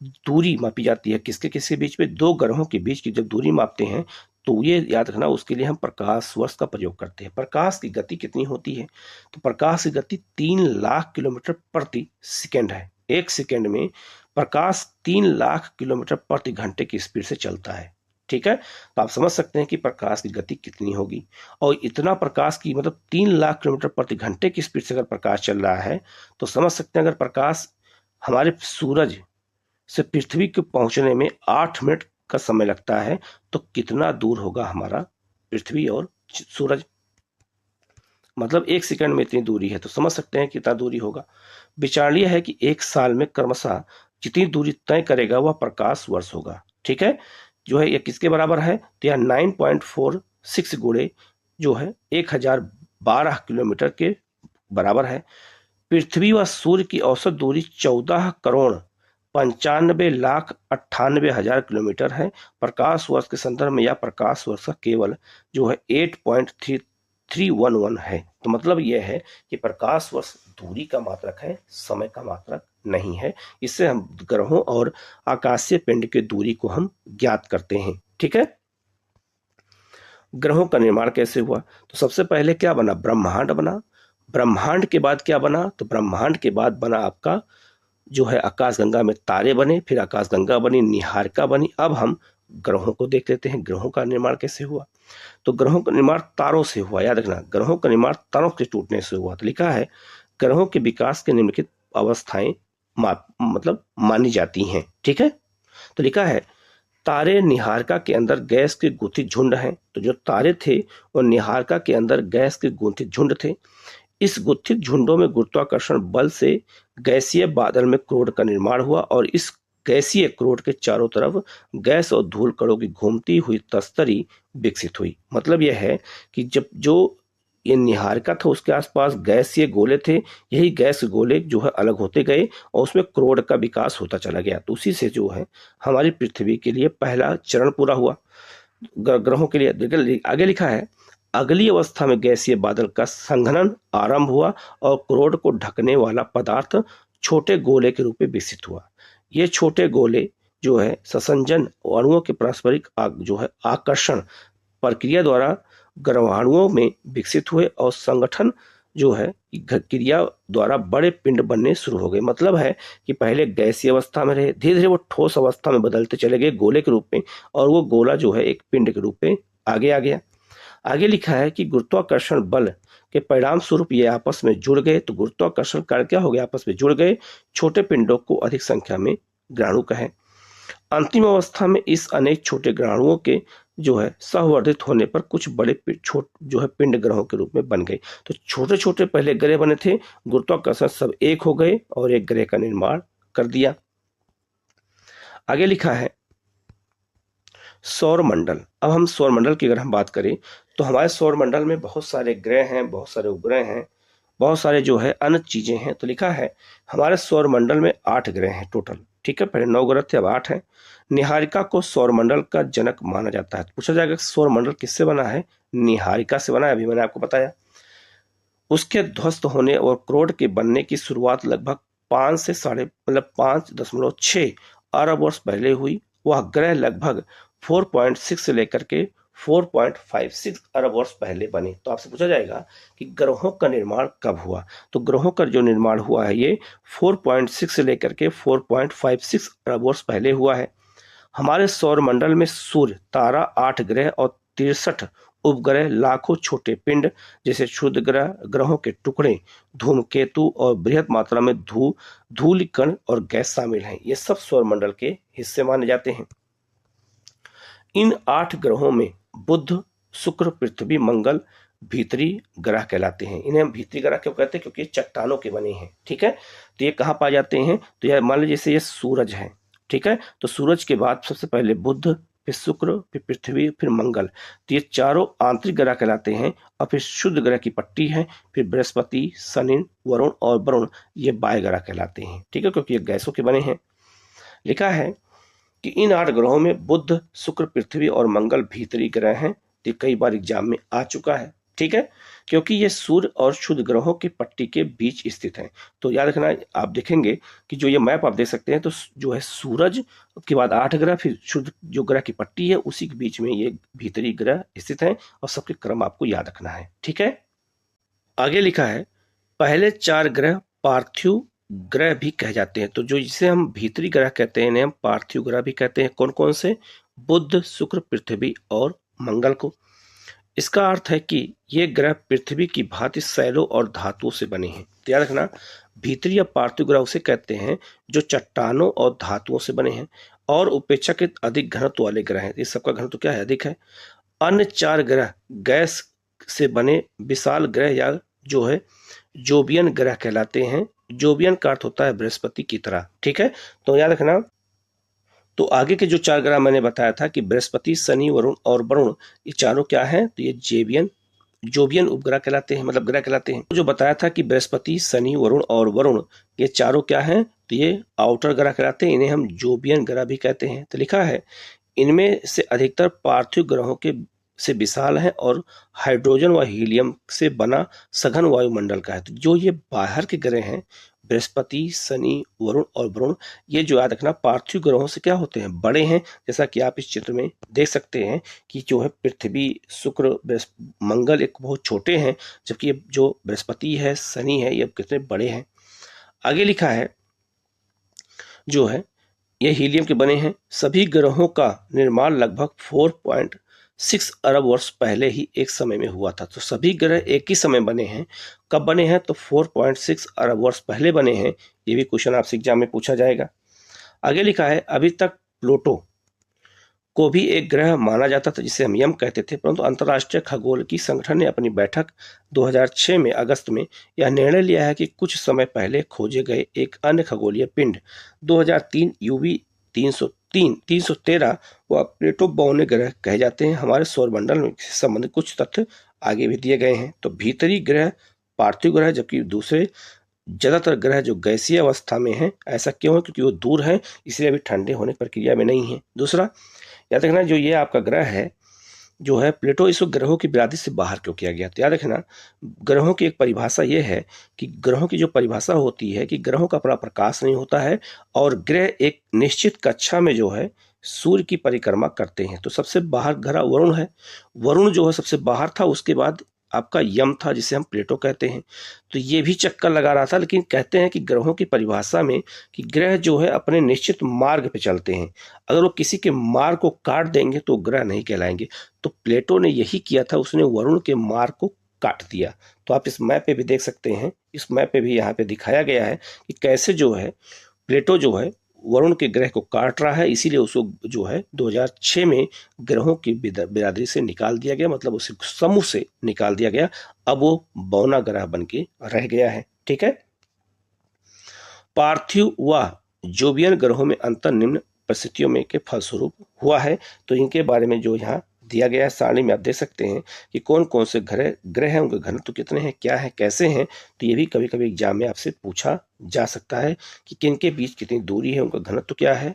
दूरी मापी जाती है किसके बीच में, दो ग्रहों के बीच की जब दूरी मापते हैं तो ये याद रखना, उसके लिए हम प्रकाश वर्ष का प्रयोग करते हैं। प्रकाश की गति कितनी होती है, तो प्रकाश की गति 3 लाख किलोमीटर प्रति सेकेंड है। एक सेकेंड में प्रकाश 3 लाख किलोमीटर प्रति घंटे की स्पीड से चलता है। ठीक है, तो आप समझ सकते हैं कि प्रकाश की गति कितनी होगी। और इतना प्रकाश की मतलब 3 लाख किलोमीटर प्रति घंटे की स्पीड से अगर प्रकाश चल रहा है तो समझ सकते हैं अगर प्रकाश हमारे सूरज से पृथ्वी के पहुंचने में 8 मिनट का समय लगता है तो कितना दूर होगा हमारा पृथ्वी और सूरज। मतलब एक सेकंड में इतनी दूरी है, तो समझ सकते हैं कितना दूरी होगा। विचारणीय है कि एक साल में क्रमशः जितनी दूरी तय करेगा वह प्रकाश वर्ष होगा। ठीक है, जो है ये किसके बराबर है, तो यह 9.46 गुणे जो है 1012 किलोमीटर के बराबर है। पृथ्वी व सूर्य की औसत दूरी 14,95,98,00,000 किलोमीटर है। प्रकाश वर्ष के संदर्भ में यह प्रकाश वर्ष का केवल जो है 8.311 है। तो मतलब यह है कि प्रकाश वर्ष दूरी का मात्रक है, समय का मात्रक नहीं है। इससे हम ग्रहों और आकाशीय पिंड की दूरी को हम ज्ञात करते हैं। ठीक है, ग्रहों का निर्माण कैसे हुआ? तो सबसे पहले क्या बना? ब्रह्मांड बना। ब्रह्मांड के बाद क्या बना? तो ब्रह्मांड के बाद बना आपका जो है आकाशगंगा में तारे बने, फिर आकाशगंगा बनी, निहारिका बनी। अब हम ग्रहों को देख लेते हैं, ग्रहों का निर्माण कैसे हुआ। तो ग्रहों का निर्माण तारों से हुआ, याद रखना, ग्रहों का निर्माण तारों के टूटने से हुआ। तो लिखा है ग्रहों के विकास के निम्नलिखित अवस्थाएं मतलब मानी जाती हैं। ठीक है, तो लिखा है तारे निहारिका के अंदर गैस के गुत्थित झुंड हैं। तो जो तारे थे वो निहारिका के अंदर गैस के गुत्थित झुंड थे। इस गुत्थित झुंडों में गुरुत्वाकर्षण बल से गैसीय बादल में क्रोड का निर्माण हुआ और इस गैसीय क्रोड के चारों तरफ गैस और धूल कणों की घूमती हुई तस्तरी विकसित हुई। मतलब यह है कि जब जो ये निहारिका था उसके आसपास गैसीय गोले थे, यही गैस गोले जो है अलग होते गए और उसमें क्रोड का विकास होता चला गया। तो उसी से जो है हमारी पृथ्वी के लिए पहला चरण पूरा हुआ। ग्रहों के लिए आगे लिखा है अगली अवस्था में गैसीय बादल का संघनन आरंभ हुआ और क्रोड को ढकने वाला पदार्थ छोटे गोले के रूप में विकसित हुआ। ये छोटे गोले जो है ससंजन अणुओं के पारस्परिक जो है आकर्षण प्रक्रिया द्वारा ग्रहाणुओं में विकसित हुए और संगठन जो है क्रिया द्वारा बड़े पिंड बनने शुरू हो गए। मतलब है कि पहले गैसीय अवस्था में रहे, धीरे धीरे वो ठोस अवस्था में बदलते चले गए गोले के रूप में, और वो गोला जो है एक पिंड के रूप में आगे आ गया। आगे लिखा है कि गुरुत्वाकर्षण बल के परिणाम स्वरूप ये आपस में जुड़ गए। तो गुरुत्वाकर्षण कार्य क्या हो गया? आपस में जुड़ गए, छोटे पिंडों को अधिक संख्या में ग्रहाणु कहें। अंतिम अवस्था में इस अनेक छोटे ग्रहाणुओं के जो है सहवर्धित होने पर कुछ बड़े जो है पिंड ग्रहों के रूप में बन गए। तो छोटे छोटे पहले ग्रह बने थे, गुरुत्वाकर्षण सब एक हो गए और एक ग्रह का निर्माण कर दिया। आगे लिखा है सौर मंडल। अब हम सौर मंडल की अगर हम बात करें तो हमारे सौर मंडल में बहुत सारे ग्रह हैं, बहुत सारे उपग्रह हैं, बहुत सारे जो है अन्य चीजें हैं। तो लिखा है हमारे सौर मंडल में 8 ग्रह हैं टोटल। ठीक है, पहले 9 ग्रह थे, अब 8 हैं। निहारिका को सौर मंडल का जनक माना जाता है। पूछा जाएगा सौर मंडल किससे बना है? निहारिका से बना है, अभी मैंने आपको बताया। उसके ध्वस्त होने और क्रोड के बनने की शुरुआत लगभग 5.6 अरब वर्ष पहले हुई। वह ग्रह लगभग 4.6 से लेकर के 4.56 अरब वर्ष पहले बने। तो आपसे पूछा जाएगा कि ग्रहों का निर्माण कब हुआ? तो ग्रहों का जो निर्माण हुआ है ये 4.6 से लेकर के 4.56 अरब वर्ष पहले हुआ है। हमारे सौर मंडल में सूर्य, तारा, 8 ग्रह और 63 उपग्रह, लाखों छोटे पिंड जैसे क्षुद्र ग्रह, ग्रहों के टुकड़े, धूमकेतु और बृहद मात्रा में धूल कण और गैस शामिल हैं। ये सब सौर मंडल के हिस्से माने जाते हैं। इन 8 ग्रहों में बुध, शुक्र, पृथ्वी, मंगल भीतरी ग्रह कहलाते हैं। इन्हें हम भीतरी ग्रह क्यों कहते हैं? क्योंकि ये चट्टानों के बने हैं। ठीक है, तो ये कहाँ पाए जाते हैं? तो यह मान लीजिए जैसे ये सूरज है, ठीक है, तो सूरज के बाद सबसे पहले बुध, फिर शुक्र, फिर पृथ्वी, फिर मंगल। तो ये चारों आंतरिक ग्रह कहलाते हैं। और फिर शुद्ध ग्रह की पट्टी है, फिर बृहस्पति, शनि, वरुण और वरुण ये बाह्य ग्रह कहलाते हैं। ठीक है, क्योंकि ये गैसों के बने हैं। लिखा है कि इन 8 ग्रहों में बुध, शुक्र, पृथ्वी और मंगल भीतरी ग्रह हैं। ये कई बार एग्जाम में आ चुका है। ठीक है, क्योंकि ये सूर्य और शुद्ध ग्रहों की पट्टी के बीच स्थित है। तो याद रखना, आप देखेंगे कि जो ये मैप आप देख सकते हैं, तो जो है सूरज के बाद 8 ग्रह, फिर शुद्ध जो ग्रह की पट्टी है उसी के बीच में ये भीतरी ग्रह स्थित है, और सबके क्रम आपको याद रखना है। ठीक है, आगे लिखा है पहले 4 ग्रह पार्थिव ग्रह भी कहे जाते हैं। तो जो जिसे हम भीतरी ग्रह कहते हैं इन्हें हम पार्थिव ग्रह भी कहते हैं। कौन कौन से? बुध, शुक्र, पृथ्वी और मंगल को। इसका अर्थ है कि ये ग्रह पृथ्वी की भांति शैलों और धातुओं से बने हैं। तो याद रखना, भीतरी या पार्थिव ग्रह उसे कहते हैं जो चट्टानों और धातुओं से बने हैं और अपेक्षाकृत अधिक घनत्व वाले ग्रह हैं। इस सबका घनत्व क्या है? अधिक है। अन्य 4 ग्रह गैस से बने विशाल ग्रह या जो है जोबियन ग्रह कहलाते हैं। जोबियन का अर्थ होता है बृहस्पति की तरह। ठीक है, तो याद रखना, तो आगे के जो 4 ग्रह मैंने बताया था कि बृहस्पति, शनि, वरुण और वरुण, ये चारों क्या हैं? तो ये जोबियन उपग्रह कहलाते हैं, मतलब ग्रह कहलाते हैं। जो बताया था कि बृहस्पति, शनि, वरुण और वरुण ये चारों क्या हैं? तो ये आउटर ग्रह कहलाते हैं, इन्हें हम जोबियन ग्रह भी कहते हैं। तो लिखा है इनमें से अधिकतर पार्थिव ग्रहों के से विशाल है और हाइड्रोजन व हीलियम से बना सघन वायुमंडल का है। तो जो ये बाहर के ग्रह हैं, बृहस्पति, शनि, वरुण और वरुण, ये जो याद रखना पार्थिव ग्रहों से क्या होते हैं, बड़े हैं। जैसा कि आप इस चित्र में देख सकते हैं कि जो है पृथ्वी, शुक्र, मंगल एक बहुत छोटे हैं, जबकि ये जो बृहस्पति है, शनि है, ये कितने बड़े हैं। आगे लिखा है जो है ये हीलियम के बने हैं। सभी ग्रहों का निर्माण लगभग 4.6 अरब वर्ष पहले ही एक समय में हुआ था। तो सभी ग्रह एक ही समय बने हैं। कब बने हैं? तो 4.6 अरब वर्ष पहले बने हैं। ये भी क्वेश्चन आपसे एग्जाम में पूछा जाएगा। आगे लिखा है अभी तक प्लूटो को भी एक ग्रह माना जाता था, जिसे हम यम कहते थे, परंतु अंतर्राष्ट्रीय खगोलकी संगठन ने अपनी बैठक 2006 में अगस्त में यह निर्णय लिया है कि कुछ समय पहले खोजे गए एक अन्य खगोलीय पिंड 2003 यूवी 313 व प्लेटो बौने ग्रह कहे जाते हैं। हमारे सौरमंडल में संबंधित कुछ तथ्य आगे भी दिए गए हैं। तो भीतरी ग्रह पार्थिव ग्रह, जबकि दूसरे ज्यादातर ग्रह जो गैसीय अवस्था में हैं। ऐसा क्यों है? क्योंकि वो दूर हैं, इसलिए अभी ठंडे होने की प्रक्रिया में नहीं है। दूसरा याद रखना, जो ये आपका ग्रह है जो है प्लेटो, इसको ग्रहों की बिरादरी से बाहर क्यों किया गया? तो याद रखना, ग्रहों की एक परिभाषा ये है कि ग्रहों की जो परिभाषा होती है कि ग्रहों का अपना प्रकाश नहीं होता है और ग्रह एक निश्चित कक्षा में जो है सूर्य की परिक्रमा करते हैं। तो सबसे बाहर ग्रह वरुण है। वरुण जो है सबसे बाहर था, उसके बाद आपका यम था, जिसे हम प्लेटो कहते हैं। तो ये भी चक्कर लगा रहा था, लेकिन कहते हैं कि ग्रहों की परिभाषा में कि ग्रह जो है अपने निश्चित मार्ग पे चलते हैं। अगर वो किसी के मार्ग को काट देंगे तो ग्रह नहीं कहलाएंगे। तो प्लेटो ने यही किया था, उसने वरुण के मार्ग को काट दिया। तो आप इस मैप पे भी देख सकते हैं, इस मैप पे भी यहाँ पे दिखाया गया है कि कैसे जो है प्लेटो जो है वरुण के ग्रह को काट रहा है। इसीलिए उसको जो है 2006 में ग्रहों की बिरादरी से निकाल दिया गया, मतलब उसे समूह से निकाल दिया गया। अब वो बौना ग्रह बन के रह गया है। ठीक है। पार्थिव व जोवियन ग्रहों में अंतर निम्न परिस्थितियों में के फलस्वरूप हुआ है। तो इनके बारे में जो यहाँ दिया गया है सारणी में आप देख सकते हैं कि कौन कौन से ग्रह हैं, उनके घनत्व कितने हैं, क्या है, कैसे हैं। तो ये भी कभी कभी एग्जाम में आपसे पूछा जा सकता है कि किन के बीच कितनी दूरी है, उनका घनत्व क्या है।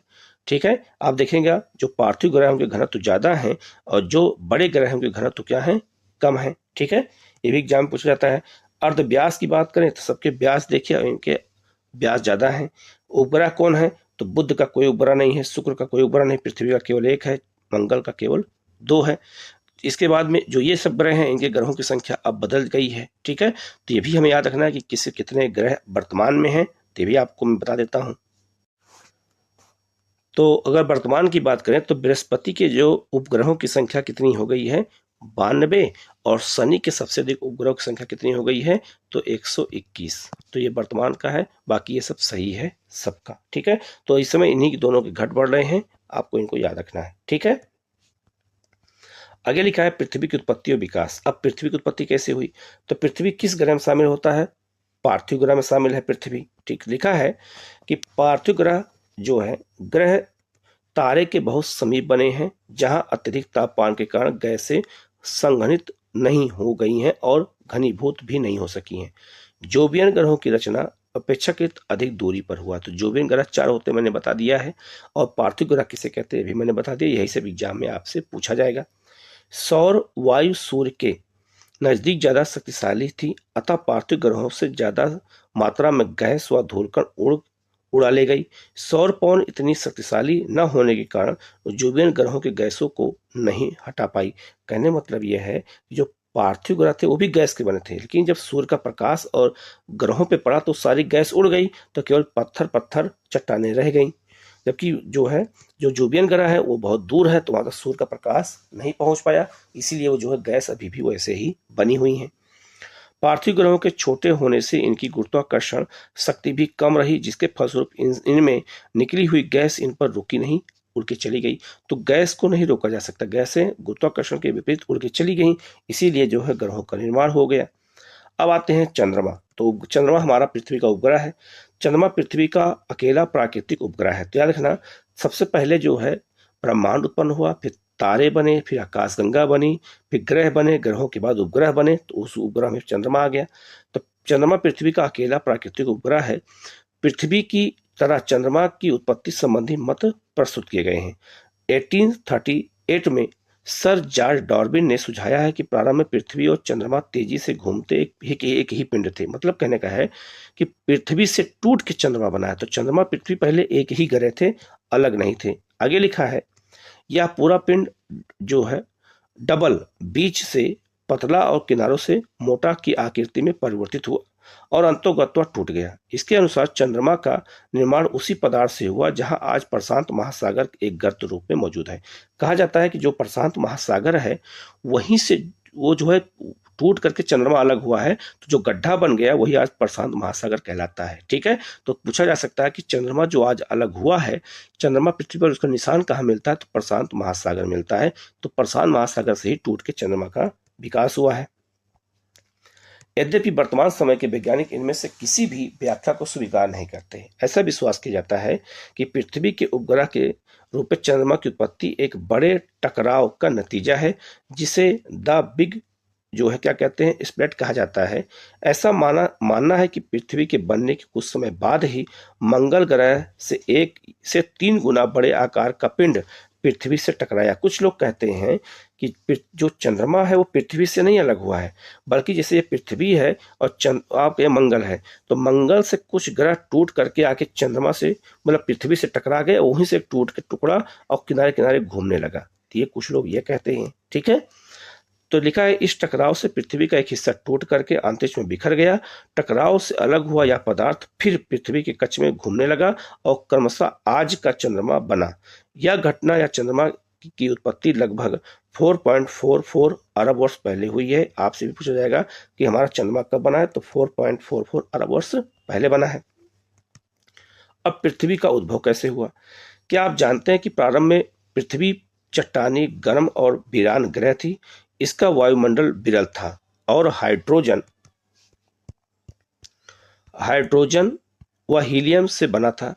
ठीक है। आप देखेंगे जो पार्थिव ग्रह हैं उनके घनत्व ज्यादा हैं और जो बड़े ग्रह हैं उनके घनत्व क्या है, कम है। ठीक है। ये भी एग्जाम में पूछा जाता है। अर्ध व्यास की बात करें तो सबके व्यास देखिए, इनके व्यास ज्यादा है। उपग्रह कौन है? तो बुध का कोई उपग्रह नहीं है, शुक्र का कोई उपग्रह नहीं, पृथ्वी का केवल एक है, मंगल का केवल 2 है। इसके बाद में जो ये सब ग्रह हैं, इनके ग्रहों की संख्या अब बदल गई है। ठीक है। तो ये भी हमें याद रखना है कि किससे कितने ग्रह वर्तमान में हैं, तो भी आपको मैं बता देता हूं। तो अगर वर्तमान की बात करें तो बृहस्पति के जो उपग्रहों की संख्या कितनी हो गई है, 92, और शनि के सबसे अधिक उपग्रहों की संख्या कितनी हो गई है, तो 121। तो ये वर्तमान का है, बाकी ये सब सही है सबका। ठीक है। तो इस समय इन्हीं दोनों के घट बढ़ रहे हैं, आपको इनको याद रखना है। ठीक है। आगे लिखा है पृथ्वी की उत्पत्ति और विकास। अब पृथ्वी की उत्पत्ति कैसे हुई? तो पृथ्वी किस ग्रह में शामिल होता है? पार्थिव ग्रह में शामिल है पृथ्वी। ठीक लिखा है कि पार्थिव ग्रह जो है ग्रह तारे के बहुत समीप बने हैं, जहां अत्यधिक तापमान के कारण गैसें संघनित नहीं हो गई हैं और घनीभूत भी नहीं हो सकी हैं। जोवियन ग्रहों की रचना अपेक्षाकृत अधिक दूरी पर हुआ। तो जोवियन ग्रह 4 होते हैं, मैंने बता दिया है, और पार्थिव ग्रह किसे कहते हैं भी मैंने बता दिया। यही सब एग्जाम में आपसे पूछा जाएगा। सौर वायु सूर्य के नजदीक ज्यादा शक्तिशाली थी, अतः पार्थिव ग्रहों से ज्यादा मात्रा में गैस व धूलकण उड़ा ले गई। सौर पवन इतनी शक्तिशाली न होने के कारण जोवियन ग्रहों के गैसों को नहीं हटा पाई। कहने मतलब यह है कि जो पार्थिव ग्रह थे वो भी गैस के बने थे, लेकिन जब सूर्य का प्रकाश और ग्रहों पे पड़ा तो सारी गैस उड़ गई, तो केवल पत्थर पत्थर चट्टानें रह गई। जबकि जो है जो जोवियन ग्रह है वो बहुत दूर है, तो वहां तक सूर्य का प्रकाश नहीं पहुंच पाया, इसीलिए वो जो है गैस अभी भी वैसे ही बनी हुई है। पार्थिव ग्रहों के छोटे होने से इनकी गुरुत्वाकर्षण शक्ति भी कम रही, जिसके फलस्वरूप इनमें निकली हुई गैस इन पर रुकी नहीं, उड़ के चली गई। तो गैस को नहीं रोका जा सकता, गैसें गुरुत्वाकर्षण के विपरीत उड़ के चली गई, इसीलिए जो है ग्रहों का निर्माण हो गया। अब आते हैं चंद्रमा। तो चंद्रमा हमारा पृथ्वी का उपग्रह है। चंद्रमा पृथ्वी का अकेला प्राकृतिक उपग्रह है। तो याद रखना, सबसे पहले जो है ब्रह्मांड उत्पन्न हुआ, फिर तारे बने, फिर आकाशगंगा बनी, फिर ग्रह बने, ग्रहों के बाद उपग्रह बने, तो उस उपग्रह में चंद्रमा आ गया। तो चंद्रमा पृथ्वी का अकेला प्राकृतिक उपग्रह है। पृथ्वी की तरह चंद्रमा की उत्पत्ति संबंधी मत प्रस्तुत किए गए हैं। 1838 में सर जॉर्ज डार्विन ने सुझाया है कि प्रारंभ में पृथ्वी और चंद्रमा तेजी से घूमते एक ही पिंड थे। मतलब कहने का है कि पृथ्वी से टूट के चंद्रमा बना है। तो चंद्रमा पृथ्वी पहले एक ही ग्रह थे, अलग नहीं थे। आगे लिखा है, यह पूरा पिंड जो है डबल, बीच से पतला और किनारों से मोटा की आकृति में परिवर्तित हुआ और अंतोगत्वा टूट गया। इसके अनुसार चंद्रमा का निर्माण उसी पदार्थ से हुआ जहां आज प्रशांत महासागर एक गर्त रूप में मौजूद है। कहा जाता है कि जो प्रशांत महासागर है वहीं से वो जो है टूट करके चंद्रमा अलग हुआ है, तो जो गड्ढा बन गया वही आज प्रशांत महासागर कहलाता है। ठीक है, तो पूछा जा सकता है कि चंद्रमा जो आज अलग हुआ है, चंद्रमा पृथ्वी पर उसका निशान कहाँ मिलता है, तो प्रशांत महासागर मिलता है। तो प्रशांत महासागर से ही टूट के चंद्रमा का विकास हुआ है। यद्यपि वर्तमान समय के वैज्ञानिक इनमें से किसी भी व्याख्या को स्वीकार नहीं करते। ऐसा विश्वास किया जाता है कि पृथ्वी के उपग्रह के रूप में चंद्रमा की उत्पत्ति एक बड़े टकराव का नतीजा है, जिसे द बिग जो है क्या कहते हैं, स्प्लिट कहा जाता है। ऐसा मानना है कि पृथ्वी के बनने के कुछ समय बाद ही मंगल ग्रह से 1 से 3 गुना बड़े आकार का पिंड पृथ्वी से टकराया। कुछ लोग कहते हैं कि जो चंद्रमा है वो पृथ्वी से नहीं अलग हुआ है, बल्कि जैसे ये पृथ्वी है और आप ये मंगल है, तो मंगल से कुछ ग्रह टूट करके आके चंद्रमा से मतलब पृथ्वी से टकरा गए, वहीं से टूट के टुकड़ा और किनारे किनारे घूमने लगा। तो ये कुछ लोग ये कहते हैं। ठीक है, तो लिखा है, इस टकराव से पृथ्वी का एक हिस्सा टूट करके अंतरिक्ष में बिखर गया। टकराव से अलग हुआ यह पदार्थ फिर पृथ्वी के कक्ष में घूमने लगा और क्रमशः आज का चंद्रमा बना। यह घटना या चंद्रमा की उत्पत्ति लगभग 4.44 अरब वर्ष पहले हुई है। आपसे भी पूछा जाएगा कि हमारा चंद्रमा कब बना है, तो 4.44 अरब वर्ष पहले बना है। अब पृथ्वी का उद्भव कैसे हुआ? क्या आप जानते हैं कि प्रारंभ में पृथ्वी चट्टानी, गर्म और वीरान ग्रह थी। इसका वायुमंडल विरल था और हाइड्रोजन व हीलियम से बना था।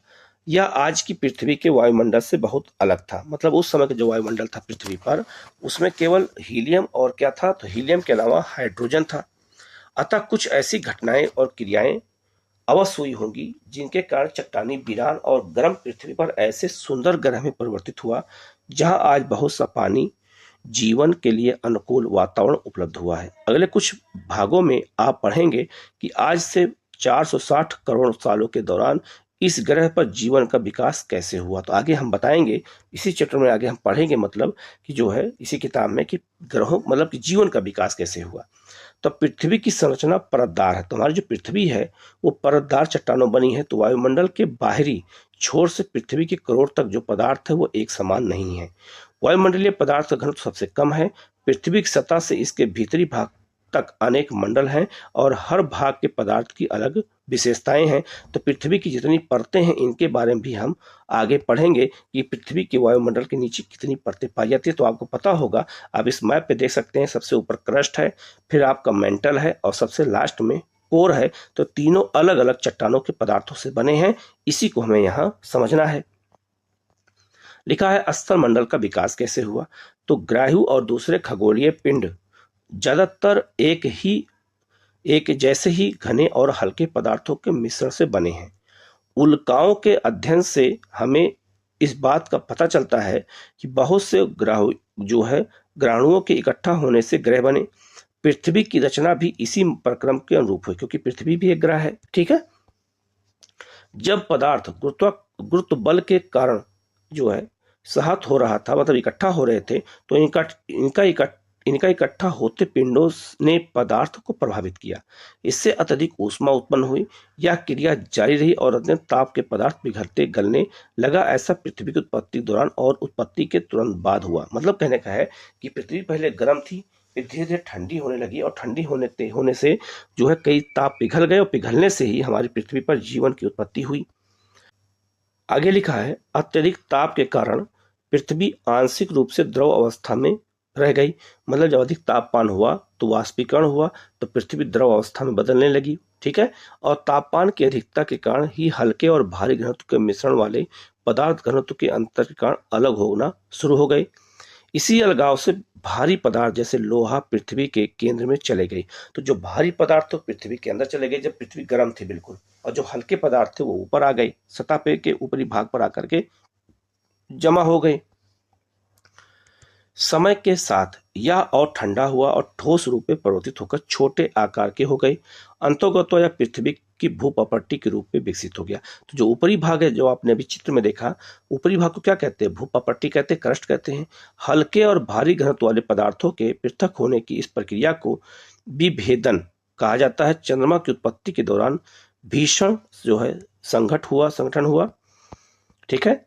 यह आज की पृथ्वी के वायुमंडल से बहुत अलग था। मतलब उस समय का जो वायुमंडल था पृथ्वी पर, उसमें केवल हीलियम और क्या था, तो हीलियम के अलावा हाइड्रोजन था। अतः कुछ ऐसी घटनाएं और क्रियाएं अवश्य हुई होंगी जिनके कारण चट्टानी, वीरान और गर्म पृथ्वी पर ऐसे सुंदर ग्रह में परिवर्तित हुआ जहां आज बहुत सा पानी, जीवन के लिए अनुकूल वातावरण उपलब्ध हुआ है। अगले कुछ भागों में आप पढ़ेंगे कि आज से 460 करोड़ सालों के दौरान इस ग्रह पर जीवन का विकास कैसे हुआ। तो आगे हम बताएंगे, इसी चैप्टर में आगे हम पढ़ेंगे, मतलब कि जो है इसी किताब में, कि ग्रहों मतलब कि जीवन का विकास कैसे हुआ। तो पृथ्वी की संरचना परतदार है। तो हमारी जो पृथ्वी है वो परतदार चट्टानों बनी है। तो वायुमंडल के बाहरी छोर से पृथ्वी के करोड़ तक जो पदार्थ है वो एक समान नहीं है। वायुमंडलीय पदार्थ का घनत्व सबसे कम है। पृथ्वी की सतह से इसके भीतरी भाग तक अनेक मंडल हैं और हर भाग के पदार्थ की अलग विशेषताएं हैं। तो पृथ्वी की जितनी परतें हैं इनके बारे में भी हम आगे पढ़ेंगे कि पृथ्वी के वायुमंडल के नीचे कितनी परतें पाई जाती है। तो आपको पता होगा, आप इस मैप पे देख सकते हैं, सबसे ऊपर क्रस्ट है, फिर आपका मेंटल है और सबसे लास्ट में कोर है। तो तीनों अलग अलग चट्टानों के पदार्थों से बने हैं। इसी को हमें यहाँ समझना है। लिखा है, स्थल मंडल का विकास कैसे हुआ। तो ग्राह्य और दूसरे खगोलीय पिंड ज्यादातर एक जैसे ही घने और हल्के पदार्थों के मिश्रण से बने हैं। उल्काओं के अध्ययन से हमें इस बात का पता चलता है कि बहुत से ग्रह जो है ग्रहाणुओं के इकट्ठा होने से ग्रह बने। पृथ्वी की रचना भी इसी प्रक्रम के अनुरूप हुई, क्योंकि पृथ्वी भी एक ग्रह है। ठीक है, जब पदार्थ गुरुत्व बल के कारण जो है सहत हो रहा था, मतलब इकट्ठा हो रहे थे, तो इनका इकट्ठा होते पिंडों ने पदार्थ को प्रभावित किया। इससे अत्यधिक ऊष्मा उत्पन्न हुई। यह क्रिया जारी रही और अत्यंत ताप के पदार्थ पिघलते गलने लगा। ऐसा पृथ्वी की उत्पत्ति के दौरान और उत्पत्ति के तुरंत बाद हुआ। मतलब कहने का है कि पृथ्वी पहले गर्म थी, फिर धीरे धीरे ठंडी होने लगी और ठंडी होने से जो है कई ताप पिघल गए और पिघलने से ही हमारी पृथ्वी पर जीवन की उत्पत्ति हुई। आगे लिखा है, अत्यधिक ताप के कारण पृथ्वी आंशिक रूप से द्रव अवस्था में रह गई। मतलब जब अधिक तापमान हुआ तो वाष्पीकरण हुआ, तो पृथ्वी द्रव अवस्था में बदलने लगी। ठीक है, और तापमान की अधिकता के कारण ही हल्के और भारी घनत्व के मिश्रण वाले पदार्थ घनत्व के अंतर के कारण अलग होना शुरू हो गए। इसी अलगाव से भारी पदार्थ जैसे लोहा पृथ्वी के केंद्र में चले गए। तो जो भारी पदार्थ तो पृथ्वी के अंदर चले गए जब पृथ्वी गर्म थी बिल्कुल, और जो हल्के पदार्थ थे वो ऊपर आ गए, सतह पे के ऊपरी भाग पर आकर के जमा हो गए। समय के साथ यह और ठंडा हुआ और ठोस रूप में परिवर्तित होकर छोटे आकार के हो गए, अंतर्गत या पृथ्वी की भूपपट्टी के रूप में विकसित हो गया। तो जो ऊपरी भाग है, जो आपने अभी चित्र में देखा, ऊपरी भाग को क्या कहते हैं? भूपपट्टी कहते हैं, क्रस्ट कहते हैं। हल्के और भारी घनत्व वाले पदार्थों के पृथक होने की इस प्रक्रिया को विभेदन कहा जाता है। चंद्रमा की उत्पत्ति के दौरान भीषण जो है संगठन हुआ, ठीक है,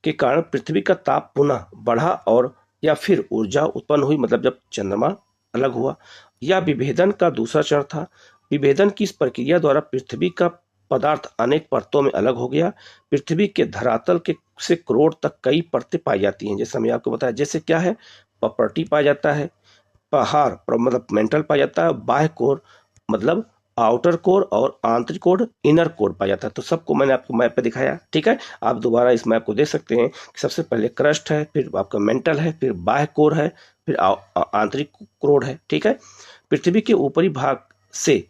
के कारण पृथ्वी का ताप पुनः बढ़ा और या फिर ऊर्जा उत्पन्न हुई, मतलब जब चंद्रमा अलग हुआ। यह विभेदन का दूसरा चरण था। विभेदन की इस प्रक्रिया द्वारा पृथ्वी का पदार्थ अनेक परतों में अलग हो गया। पृथ्वी के धरातल के से करोड़ तक कई परतें पाई जाती हैं, जैसे हमने आपको बताया। जैसे क्या है? प्रॉपर्टी पाया जाता है, पहाड़ मतलब मेंटल पाया जाता है, बाह्य कोर मतलब आउटर कोर और आंतरिक कोर इनर कोर पाया जाता है। तो सबको मैंने आपको मैप पे दिखाया, ठीक है। आप दोबारा इस मैप को देख सकते हैं कि सबसे पहले क्रस्ट है, फिर आपका मेंटल है, फिर बाह्य कोर है, फिर आंतरिक कोर है, ठीक है। पृथ्वी के ऊपरी भाग से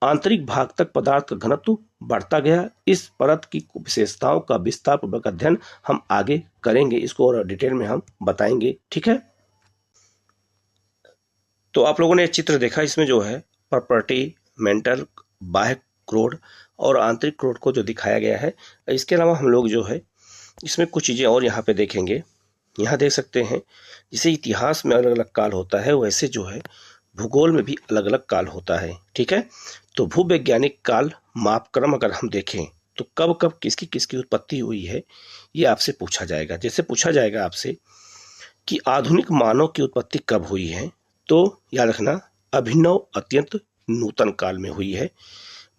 आंतरिक भाग तक पदार्थ का घनत्व बढ़ता गया। इस परत की विशेषताओं का विस्तार पूर्वक अध्ययन हम आगे करेंगे, इसको और डिटेल में हम बताएंगे, ठीक है। तो आप लोगों ने चित्र देखा, इसमें जो है प्रॉपर्टी, मेंटल, बाह्य क्रोड और आंतरिक क्रोड को जो दिखाया गया है। इसके अलावा हम लोग जो है इसमें कुछ चीज़ें और यहाँ पे देखेंगे। यहाँ देख सकते हैं, जैसे इतिहास में अलग अलग काल होता है, वैसे जो है भूगोल में भी अलग अलग काल होता है, ठीक है। तो भूवैज्ञानिक काल मापक्रम अगर हम देखें तो कब कब किसकी किसकी उत्पत्ति हुई है, ये आपसे पूछा जाएगा। जैसे पूछा जाएगा आपसे कि आधुनिक मानव की उत्पत्ति कब हुई है, तो याद रखना अभिनव अत्यंत नूतन काल में हुई है।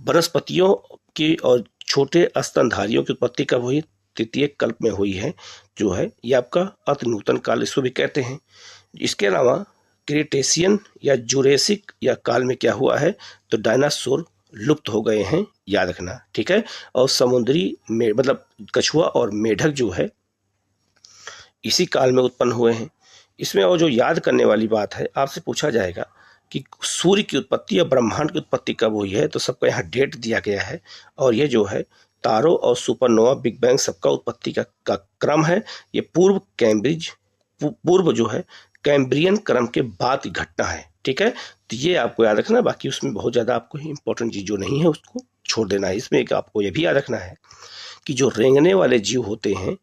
वनस्पतियों की और छोटे स्तनधारियों की उत्पत्ति कब हुई? तृतीय कल्प में हुई है, जो है ये आपका अति नूतन काल इसको भी कहते हैं। इसके अलावा क्रिटेशियन या जुरेसिक या काल में क्या हुआ है, तो डायनासोर लुप्त हो गए हैं, याद रखना, ठीक है। और समुद्री में मतलब कछुआ और मेढक जो है इसी काल में उत्पन्न हुए हैं। इसमें और जो याद करने वाली बात है, आपसे पूछा जाएगा कि सूर्य की उत्पत्ति या ब्रह्मांड की उत्पत्ति कब हुई है, तो सबका यहाँ डेट दिया गया है। और ये जो है तारों और सुपरनोवा, बिग बैंग सबका उत्पत्ति का क्रम है। ये पूर्व जो है कैम्ब्रियन क्रम के बाद की घटना है, ठीक है। तो ये आपको याद रखना, बाकी उसमें बहुत ज़्यादा आपको इंपॉर्टेंट चीज़ जो नहीं है उसको छोड़ देना है। इसमें एक आपको ये भी याद रखना है कि जो रेंगने वाले जीव होते हैं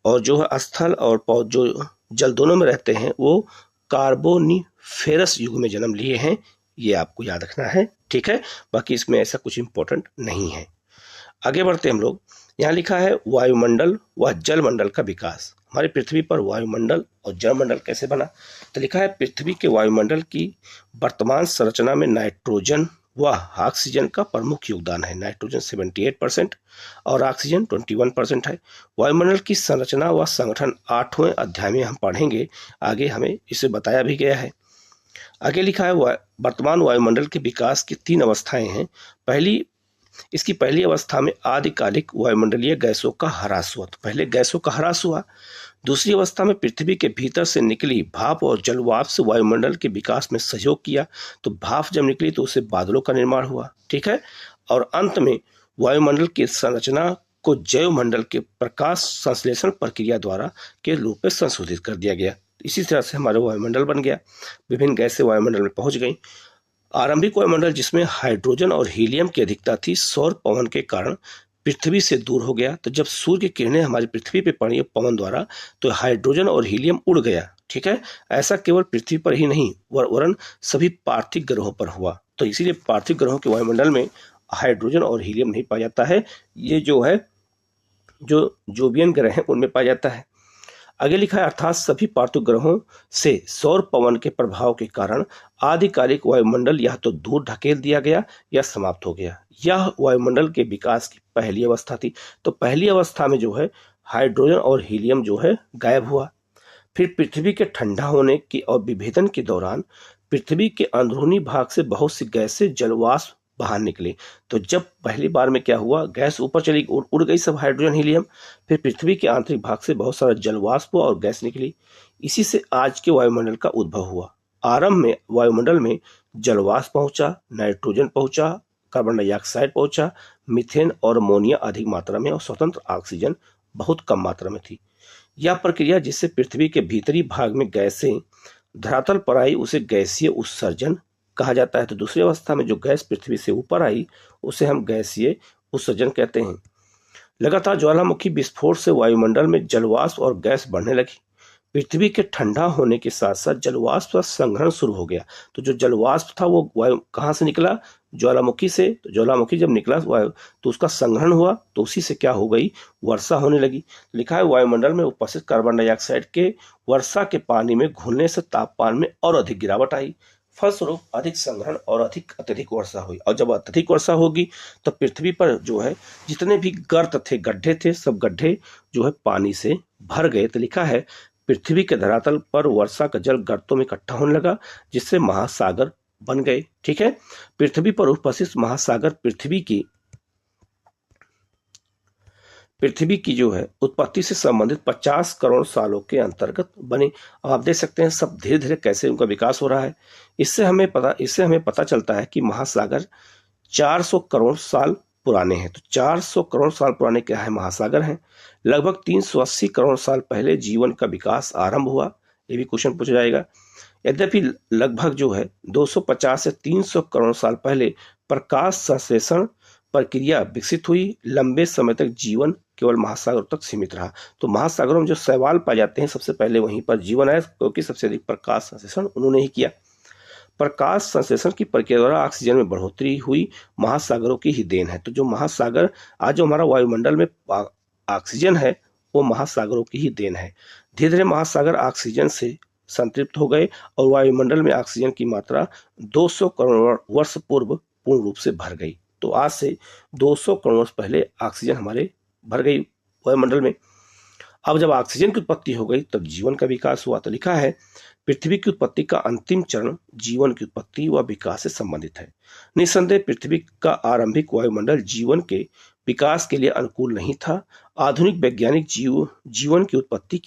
और जो है स्थल और जो जल दोनों में रहते हैं, वो कार्बोनिफेरस युग में जन्म लिए हैं, ये आपको याद रखना है, ठीक है। बाकी इसमें ऐसा कुछ इंपॉर्टेंट नहीं है। आगे बढ़ते हम लोग। यहाँ लिखा है वायुमंडल व जलमंडल का विकास। हमारी पृथ्वी पर वायुमंडल और जलमंडल कैसे बना, तो लिखा है पृथ्वी के वायुमंडल की वर्तमान संरचना में नाइट्रोजन व ऑक्सीजन का प्रमुख योगदान है। नाइट्रोजन 78% और ऑक्सीजन 21% है। वायुमंडल की संरचना व संगठन 8वें अध्याय में हम पढ़ेंगे, आगे हमें इसे बताया भी गया है। आगे लिखा है वर्तमान वायुमंडल के विकास की 3 अवस्थाएं हैं। इसकी पहली अवस्था में आदिकालिक वायुमंडलीय गैसों का ह्रास हुआ, तो पहले गैसों का ह्रास हुआ। दूसरी अवस्था में पृथ्वी के भीतर से निकली भाप और जलवाष्प से वायुमंडल के विकास में सहयोग किया, तो भाप जब निकली तो उससे बादलों का निर्माण हुआ, ठीक है। और अंत में वायुमंडल की संरचना को जैवमंडल के प्रकाश संश्लेषण प्रक्रिया द्वारा के रूप में संशोधित कर दिया गया। इसी तरह से हमारा वायुमंडल बन गया, विभिन्न गैसें वायुमंडल में पहुंच गई। आरंभिक वायुमंडल जिसमें हाइड्रोजन और हीलियम की अधिकता थी, सौर पवन के कारण पृथ्वी से दूर हो गया। तो जब सूर्य की किरणें हमारी पृथ्वी पर पड़ी पवन द्वारा, तो हाइड्रोजन और हीलियम उड़ गया, ठीक है। ऐसा केवल पृथ्वी पर ही नहीं वरन सभी पार्थिव ग्रहों पर हुआ। तो इसीलिए पार्थिव ग्रहों के वायुमंडल में हाइड्रोजन और हीलियम नहीं पाया जाता है, ये जो है जो जोवियन ग्रह हैं उनमें पाया जाता है। आगे लिखा है अर्थात सभी पार्थिव ग्रहों से सौर पवन के प्रभाव के कारण आदिकालिक वायुमंडल या तो दूर ढकेल दिया गया या समाप्त हो गया। यह वायुमंडल के विकास की पहली अवस्था थी। तो पहली अवस्था में जो है हाइड्रोजन और हीलियम जो है गायब हुआ। फिर पृथ्वी के ठंडा होने की और विभेदन के दौरान पृथ्वी के अंदरूनी भाग से बहुत सी गैसें जलवाष्प बाहर निकली। तो जब पहली बार में क्या हुआ, गैस ऊपर चली उड़ गई सब हाइड्रोजन हीलियम, फिर पृथ्वी के आंतरिक भाग से बहुत सारा जलवाष्प और गैस निकली। इसी से आज के वायुमंडल का उद्भव हुआ। आरंभ में वायुमंडल में जलवाष्प पहुंचा, नाइट्रोजन पहुंचा, कार्बन डाइऑक्साइड पहुंचा, मीथेन और अमोनिया अधिक मात्रा में और स्वतंत्र ऑक्सीजन बहुत कम मात्रा में थी। यह प्रक्रिया जिससे पृथ्वी के भीतरी भाग में गैसें धरातल पर आई उसे गैसीय उत्सर्जन कहा जाता है। तो दूसरी अवस्था में जो गैस पृथ्वी से ऊपर आई उसे हम गैसीय उत्सर्जन कहते हैं। लगातार ज्वालामुखी विस्फोट से वायुमंडल में जलवाष्प और गैस बढ़ने लगी। पृथ्वी के ठंडा होने के साथ साथ जलवाष्प का संग्रहण शुरू हो गया। तो जो जलवाष्प था वो वायु कहाँ से निकला? ज्वालामुखी से। तो ज्वालामुखी जब निकला वायु तो उसका संग्रहण हुआ, तो उसी से क्या हो गई? वर्षा होने लगी। लिखा है वायुमंडल में उपस्थित कार्बन डाइऑक्साइड के वर्षा के पानी में घुलने से तापमान में और अधिक गिरावट आई। फलस्वरूप अधिक संग्रहण और अत्यधिक वर्षा हुई। और जब अत्यधिक वर्षा होगी तो पृथ्वी पर जो है जितने भी गर्त थे, गड्ढे थे, सब गड्ढे जो है पानी से भर गए। तो लिखा है पृथ्वी के धरातल पर वर्षा का जल गर्तों में इकट्ठा होने लगा जिससे महासागर बन गए। ठीक है, पृथ्वी पर उपस्थित महासागर पृथ्वी की जो है उत्पत्ति से संबंधित 50 करोड़ सालों के अंतर्गत बने। अब आप देख सकते हैं सब धीरे धीरे कैसे उनका विकास हो रहा है। इससे हमें पता चलता है कि महासागर 400 करोड़ साल पुराने हैं। तो 400 करोड़ साल पुराने क्या है? महासागर हैं। लगभग 380 करोड़ साल पहले जीवन का विकास आरंभ हुआ। ये भी क्वेश्चन पूछा जाएगा। यद्यपि लगभग जो है 250 से 300 करोड़ साल पहले प्रकाश संश्लेषण प्रक्रिया विकसित हुई। लंबे समय तक जीवन केवल महासागरों तक सीमित रहा। तो महासागरों में जो शैवाल पाए जाते हैं सबसे पहले वहीं पर जीवन आया, क्योंकि सबसे अधिक प्रकाश संश्लेषण उन्होंने ही किया। प्रकाश संश्लेषण की प्रक्रिया द्वारा ऑक्सीजन में बढ़ोतरी हुई, महासागरों की ही देन है। तो जो महासागर आज जो हमारा वायुमंडल में ऑक्सीजन है वो महासागरों की ही देन है। धीरे धीरे महासागर ऑक्सीजन से संतृप्त हो गए और वायुमंडल में ऑक्सीजन की मात्रा 200 करोड़ वर्ष पूर्व पूर्ण रूप से भर गई। तो आज से 200 करोड़ वर्ष पहले ऑक्सीजन हमारे भर गई वायुमंडल में। अब जब ऑक्सीजन की उत्पत्ति हो गई तब जीवन का विकास हुआ। तो लिखा है पृथ्वी की उत्पत्ति का अंतिम चरण जीवन की उत्पत्ति व विकास से संबंधित है। निस्संदेह पृथ्वी का आरंभिक वायुमंडल जीवन के विकास के लिए अनुकूल नहीं था। आधुनिक वैज्ञानिक जीवन की उत्पत्ति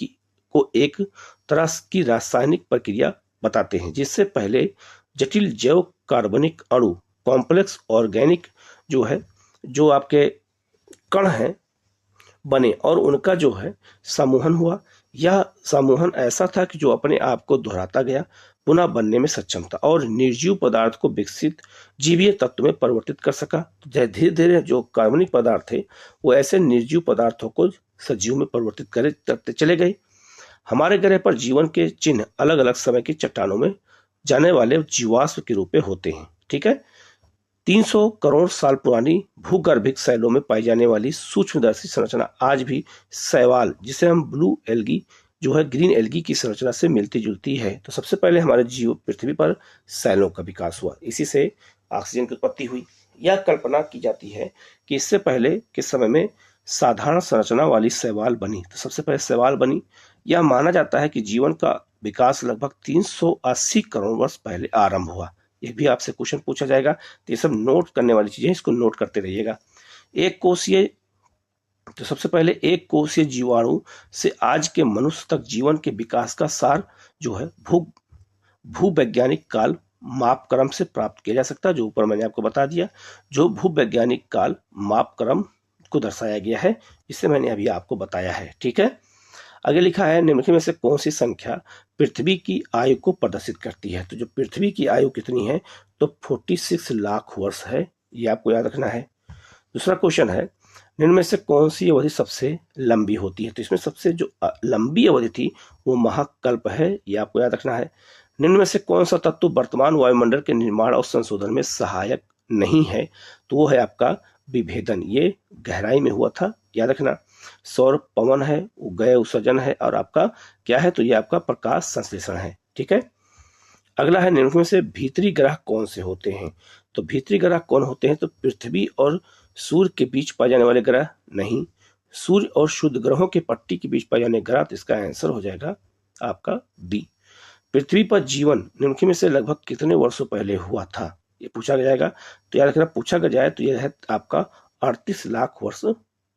को एक तरह की रासायनिक प्रक्रिया बताते हैं, जिससे पहले जटिल जैव कार्बनिक अणु कॉम्प्लेक्स ऑर्गेनिक जो है जो आपके कण हैं बने और उनका जो है समूहन हुआ। यह समूहन ऐसा था कि जो अपने आप को दोहराता गया, पुनः बनने में सक्षम था और निर्जीव पदार्थ को विकसित जीवीय तत्व में परिवर्तित कर सका। तो धीरे धीरे जो कार्बनिक पदार्थ थे वो ऐसे निर्जीव पदार्थों को सजीव में परिवर्तित करते चले गए। हमारे ग्रह पर जीवन के चिन्ह अलग अलग समय की चट्टानों में जाने वाले जीवाश्म के रूप में होते हैं। ठीक है, 300 करोड़ साल पुरानी भूगर्भिक शैलों में पाई जाने वाली सूक्ष्मदर्शी संरचना आज भी शैवाल, जिसे हम ब्लू एल्गी जो है ग्रीन एल्गी की संरचना से मिलती जुलती है। तो सबसे पहले हमारे जीव पृथ्वी पर शैलों का विकास हुआ, इसी से ऑक्सीजन की उत्पत्ति हुई। यह कल्पना की जाती है कि इससे पहले के समय में साधारण संरचना वाली शैवाल बनी। तो सबसे पहले शैवाल बनी। यह माना जाता है कि जीवन का विकास लगभग 380 करोड़ वर्ष पहले आरंभ हुआ। यह भी आपसे क्वेश्चन पूछा जाएगा, तो ये सब नोट करने वाली चीजें, इसको नोट करते रहिएगा। एक कोषीय, तो सबसे पहले एक कोषीय जीवाणु से आज के मनुष्य तक जीवन के विकास का सार जो है भूवैज्ञानिक काल मापक्रम से प्राप्त किया जा सकता है, जो ऊपर मैंने आपको बता दिया। जो भूवैज्ञानिक काल मापक्रम को दर्शाया गया है, इसे मैंने अभी आपको बताया है। ठीक है, आगे लिखा है निम्नलिखित में से कौन सी संख्या पृथ्वी की आयु को प्रदर्शित करती है? तो जो पृथ्वी की आयु कितनी है? तो 46 लाख वर्ष है, ये आपको याद रखना है। दूसरा क्वेश्चन है निम्न में से कौन सी अवधि सबसे लंबी होती है? तो इसमें सबसे जो लंबी अवधि थी वो महाकल्प है, ये आपको याद रखना है। निम्न में से कौन सा तत्व वर्तमान वायुमंडल के निर्माण और संशोधन में सहायक नहीं है? तो वो है आपका विभेदन, ये गहराई में हुआ था, याद रखना। सौर पवन है, वो गैस उत्सर्जन है, और आपका क्या है? तो ये आपका प्रकाश संश्लेषण है। ठीक है, अगला है निम्नलिखित में से भीतरी ग्रह कौन से होते हैं? तो भीतरी ग्रह कौन होते हैं? तो पृथ्वी और सूर्य के बीच पाए जाने वाले ग्रह नहीं, सूर्य और शुद्ध ग्रहों के पट्टी के बीच पाए जाने ग्रह। तो इसका आंसर हो जाएगा आपका बी। पृथ्वी पर जीवन निम्नलिखित में से लगभग कितने वर्षों पहले हुआ था? ये पूछा जाएगा। तो याद रखना, पूछा जाए तो यह है आपका 38 लाख वर्ष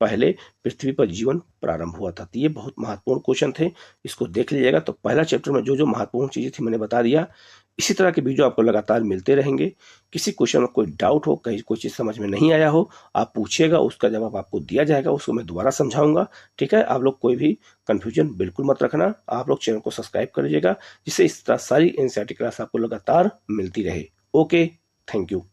पहले पृथ्वी पर जीवन प्रारंभ हुआ था। तो ये बहुत महत्वपूर्ण क्वेश्चन थे, इसको देख लीजिएगा। तो पहला चैप्टर में जो जो महत्वपूर्ण चीजें थी मैंने बता दिया। इसी तरह के वीडियो आपको लगातार मिलते रहेंगे। किसी क्वेश्चन में कोई डाउट हो, कहीं कोई चीज़ समझ में नहीं आया हो, आप पूछिएगा, उसका जवाब आपको दिया जाएगा, उसको मैं दोबारा समझाऊंगा। ठीक है, आप लोग कोई भी कन्फ्यूजन बिल्कुल मत रखना। आप लोग चैनल को सब्सक्राइब कर लीजिएगा, जिससे इस तरह सारी एनसीईआरटी क्लास आपको लगातार मिलती रहे। Okay, thank you.